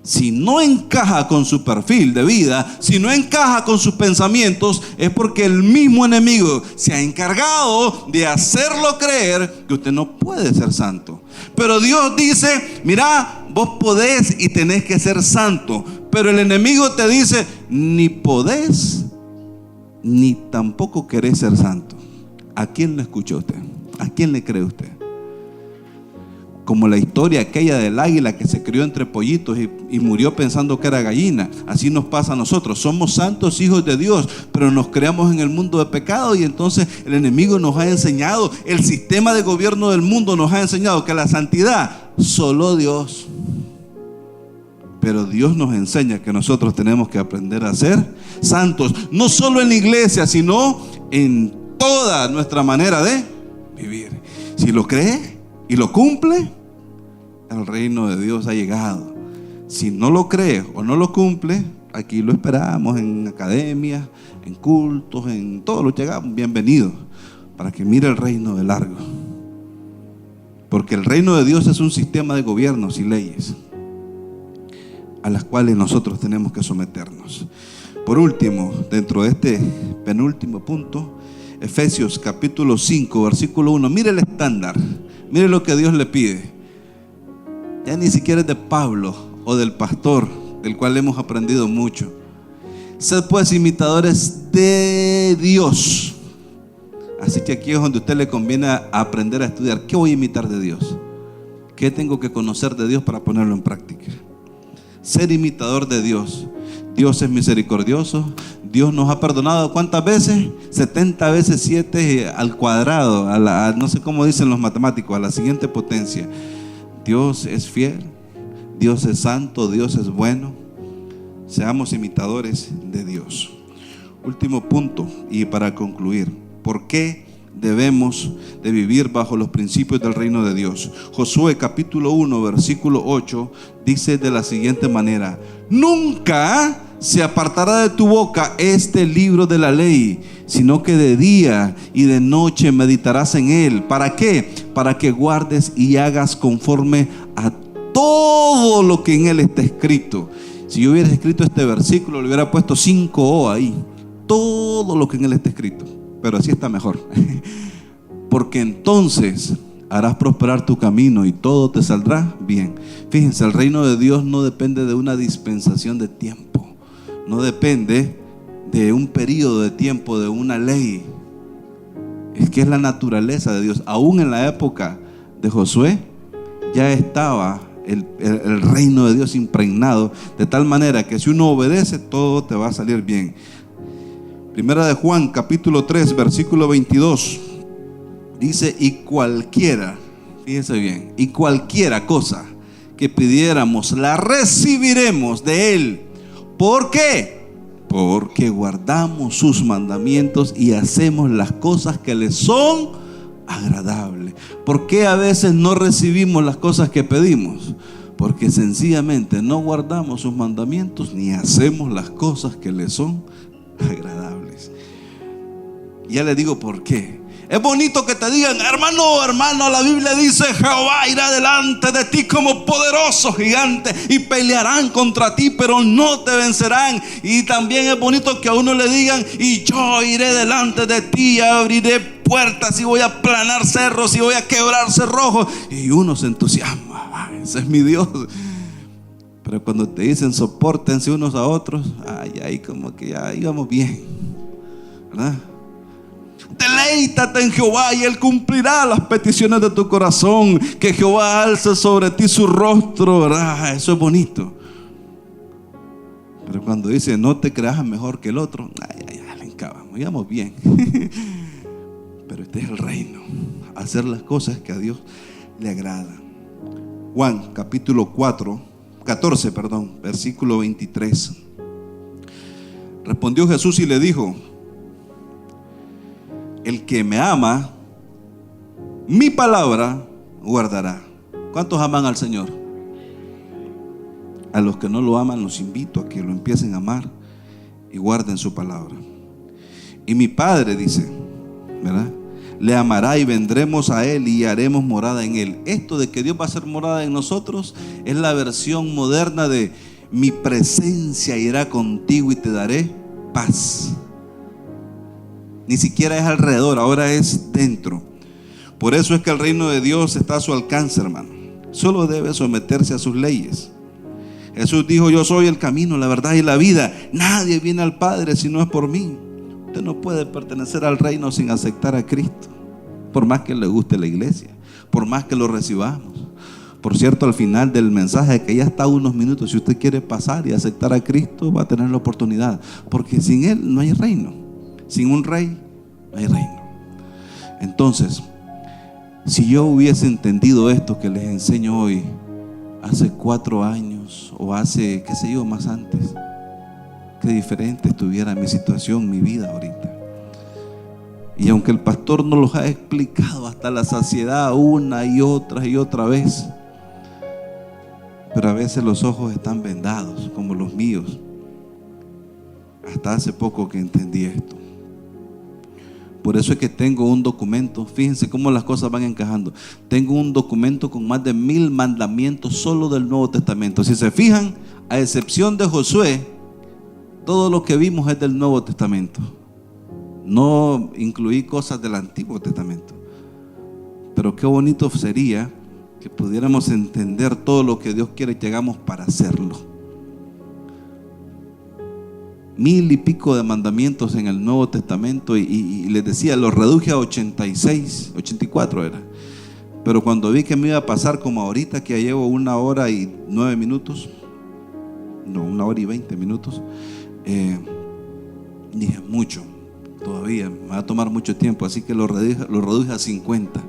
Si no encaja con su perfil de vida, si no encaja con sus pensamientos, es porque el mismo enemigo se ha encargado de hacerlo creer que usted no puede ser santo. Pero Dios dice: mira, vos podés y tenés que ser santo. Pero el enemigo te dice: ni podés, ni tampoco querés ser santo. ¿A quién le escuchó usted? ¿A quién le cree usted? Como la historia aquella del águila que se crió entre pollitos y murió pensando que era gallina. Así nos pasa a nosotros. Somos santos hijos de Dios, pero nos creamos en el mundo de pecado, y entonces el enemigo nos ha enseñado, el sistema de gobierno del mundo nos ha enseñado que la santidad solo Dios. Pero Dios nos enseña que nosotros tenemos que aprender a ser santos, no solo en la iglesia, sino en toda nuestra manera de vivir. Si lo cree y lo cumple, el reino de Dios ha llegado. Si no lo cree o no lo cumple, aquí lo esperamos en academias, en cultos, en todos los llegamos, bienvenidos, para que mire el reino de largo. Porque el reino de Dios es un sistema de gobiernos y leyes a las cuales nosotros tenemos que someternos. Por último, dentro de este penúltimo punto, Efesios capítulo 5, versículo 1. Mire el estándar, mire lo que Dios le pide. Ya ni siquiera es de Pablo o del pastor, del cual hemos aprendido mucho. Sed pues imitadores de Dios. Así que aquí es donde a usted le conviene aprender a estudiar. ¿Qué voy a imitar de Dios? ¿Qué tengo que conocer de Dios para ponerlo en práctica? Ser imitador de Dios. Dios es misericordioso. Dios nos ha perdonado ¿cuántas veces? 70 veces 7 al cuadrado, no sé cómo dicen los matemáticos, a la siguiente potencia. Dios es fiel, Dios es santo, Dios es bueno. Seamos imitadores de Dios. Último punto, y para concluir, ¿por qué debemos de vivir bajo los principios del reino de Dios? Josué capítulo 1 versículo 8 dice de la siguiente manera: nunca se apartará de tu boca este libro de la ley, sino que de día y de noche meditarás en él. ¿Para qué? Para que guardes y hagas conforme a todo lo que en él está escrito. Si yo hubiera escrito este versículo, le hubiera puesto 5O ahí. Todo lo que en él está escrito. Pero así está mejor. Porque entonces harás prosperar tu camino y todo te saldrá bien. Fíjense, el reino de Dios no depende de una dispensación de tiempo. No depende de un periodo de tiempo, de una ley. Es que es la naturaleza de Dios. Aún en la época de Josué ya estaba el reino de Dios impregnado, de tal manera que si uno obedece, todo te va a salir bien. Primera de Juan capítulo 3 versículo 22 dice: y cualquiera, fíjese bien, y cualquiera cosa que pidiéramos la recibiremos de él. ¿Por qué? Porque guardamos sus mandamientos y hacemos las cosas que le son agradables. ¿Por qué a veces no recibimos las cosas que pedimos? Porque sencillamente no guardamos sus mandamientos ni hacemos las cosas que le son agradables. Ya le digo por qué. Es bonito que te digan: hermano, la Biblia dice: Jehová irá delante de ti como poderoso gigante y pelearán contra ti, pero no te vencerán. Y también es bonito que a uno le digan: y yo iré delante de ti y abriré puertas y voy a aplanar cerros y voy a quebrar cerrojos. Y uno se entusiasma: ese es mi Dios. Pero cuando te dicen sopórtense unos a otros, ay, como que ya íbamos bien, ¿verdad? Deleítate en Jehová y él cumplirá las peticiones de tu corazón. Que Jehová alce sobre ti su rostro, ¿verdad? Eso es bonito. Pero cuando dice no te creas mejor que el otro, le encabamos, íbamos bien. Este es el reino, hacer las cosas que a Dios le agradan. Juan capítulo 14, versículo 23. Respondió Jesús y le dijo: el que me ama, mi palabra guardará. ¿Cuántos aman al Señor? A los que no lo aman los invito a que lo empiecen a amar y guarden su palabra. Y mi Padre, dice, ¿verdad?, le amará y vendremos a Él y haremos morada en Él. Esto de que Dios va a hacer morada en nosotros es la versión moderna de mi presencia irá contigo y te daré paz. Ni siquiera es alrededor, ahora es dentro. Por eso es que el reino de Dios está a su alcance, hermano. Solo debe someterse a sus leyes. Jesús dijo: yo soy el camino, la verdad y la vida. Nadie viene al Padre si no es por mí. Usted no puede pertenecer al reino sin aceptar a Cristo, por más que le guste la iglesia, por más que lo recibamos. Por cierto, al final del mensaje, que ya está unos minutos, si usted quiere pasar y aceptar a Cristo, va a tener la oportunidad, porque sin Él no hay reino. Sin un rey no hay reino. Entonces, si yo hubiese entendido esto que les enseño hoy hace 4 años o hace, qué sé yo, más antes, qué diferente estuviera mi situación, mi vida ahorita. Y aunque el pastor nos los ha explicado hasta la saciedad una y otra vez, pero a veces los ojos están vendados, como los míos. Hasta hace poco que entendí esto. Por eso es que tengo un documento. Fíjense cómo las cosas van encajando. Tengo un documento con más de 1000 mandamientos solo del Nuevo Testamento. Si se fijan, a excepción de Josué, todo lo que vimos es del Nuevo Testamento. No incluí cosas del Antiguo Testamento. Pero qué bonito sería que pudiéramos entender todo lo que Dios quiere que hagamos para hacerlo. 1000 y pico de mandamientos en el Nuevo Testamento, y les decía, los reduje a 86, 84 era. Pero cuando vi que me iba a pasar como ahorita, que ya llevo 1 hora y 9 minutos, no, 1 hora y 20 minutos, dije, mucho, todavía me va a tomar mucho tiempo, así que lo reduje a 50.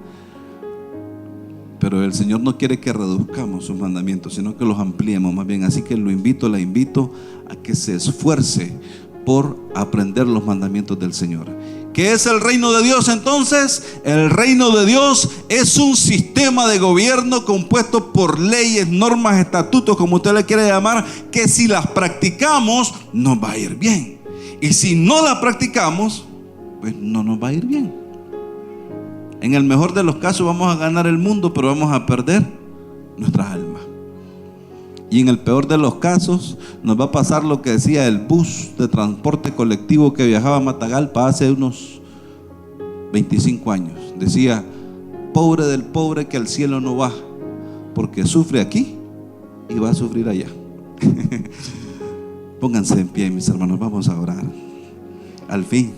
Pero el Señor no quiere que reduzcamos sus mandamientos, sino que los ampliemos más bien. Así que la invito a que se esfuerce por aprender los mandamientos del Señor. ¿Qué es el reino de Dios entonces? El reino de Dios es un sistema de gobierno compuesto por leyes, normas, estatutos, como usted le quiere llamar, que si las practicamos nos va a ir bien. Y si no las practicamos, pues no nos va a ir bien. En el mejor de los casos vamos a ganar el mundo, pero vamos a perder nuestras almas. Y en el peor de los casos nos va a pasar lo que decía el bus de transporte colectivo que viajaba a Matagalpa hace unos 25 años. Decía: pobre del pobre que al cielo no va, porque sufre aquí y va a sufrir allá. Pónganse en pie, mis hermanos, vamos a orar. Al fin.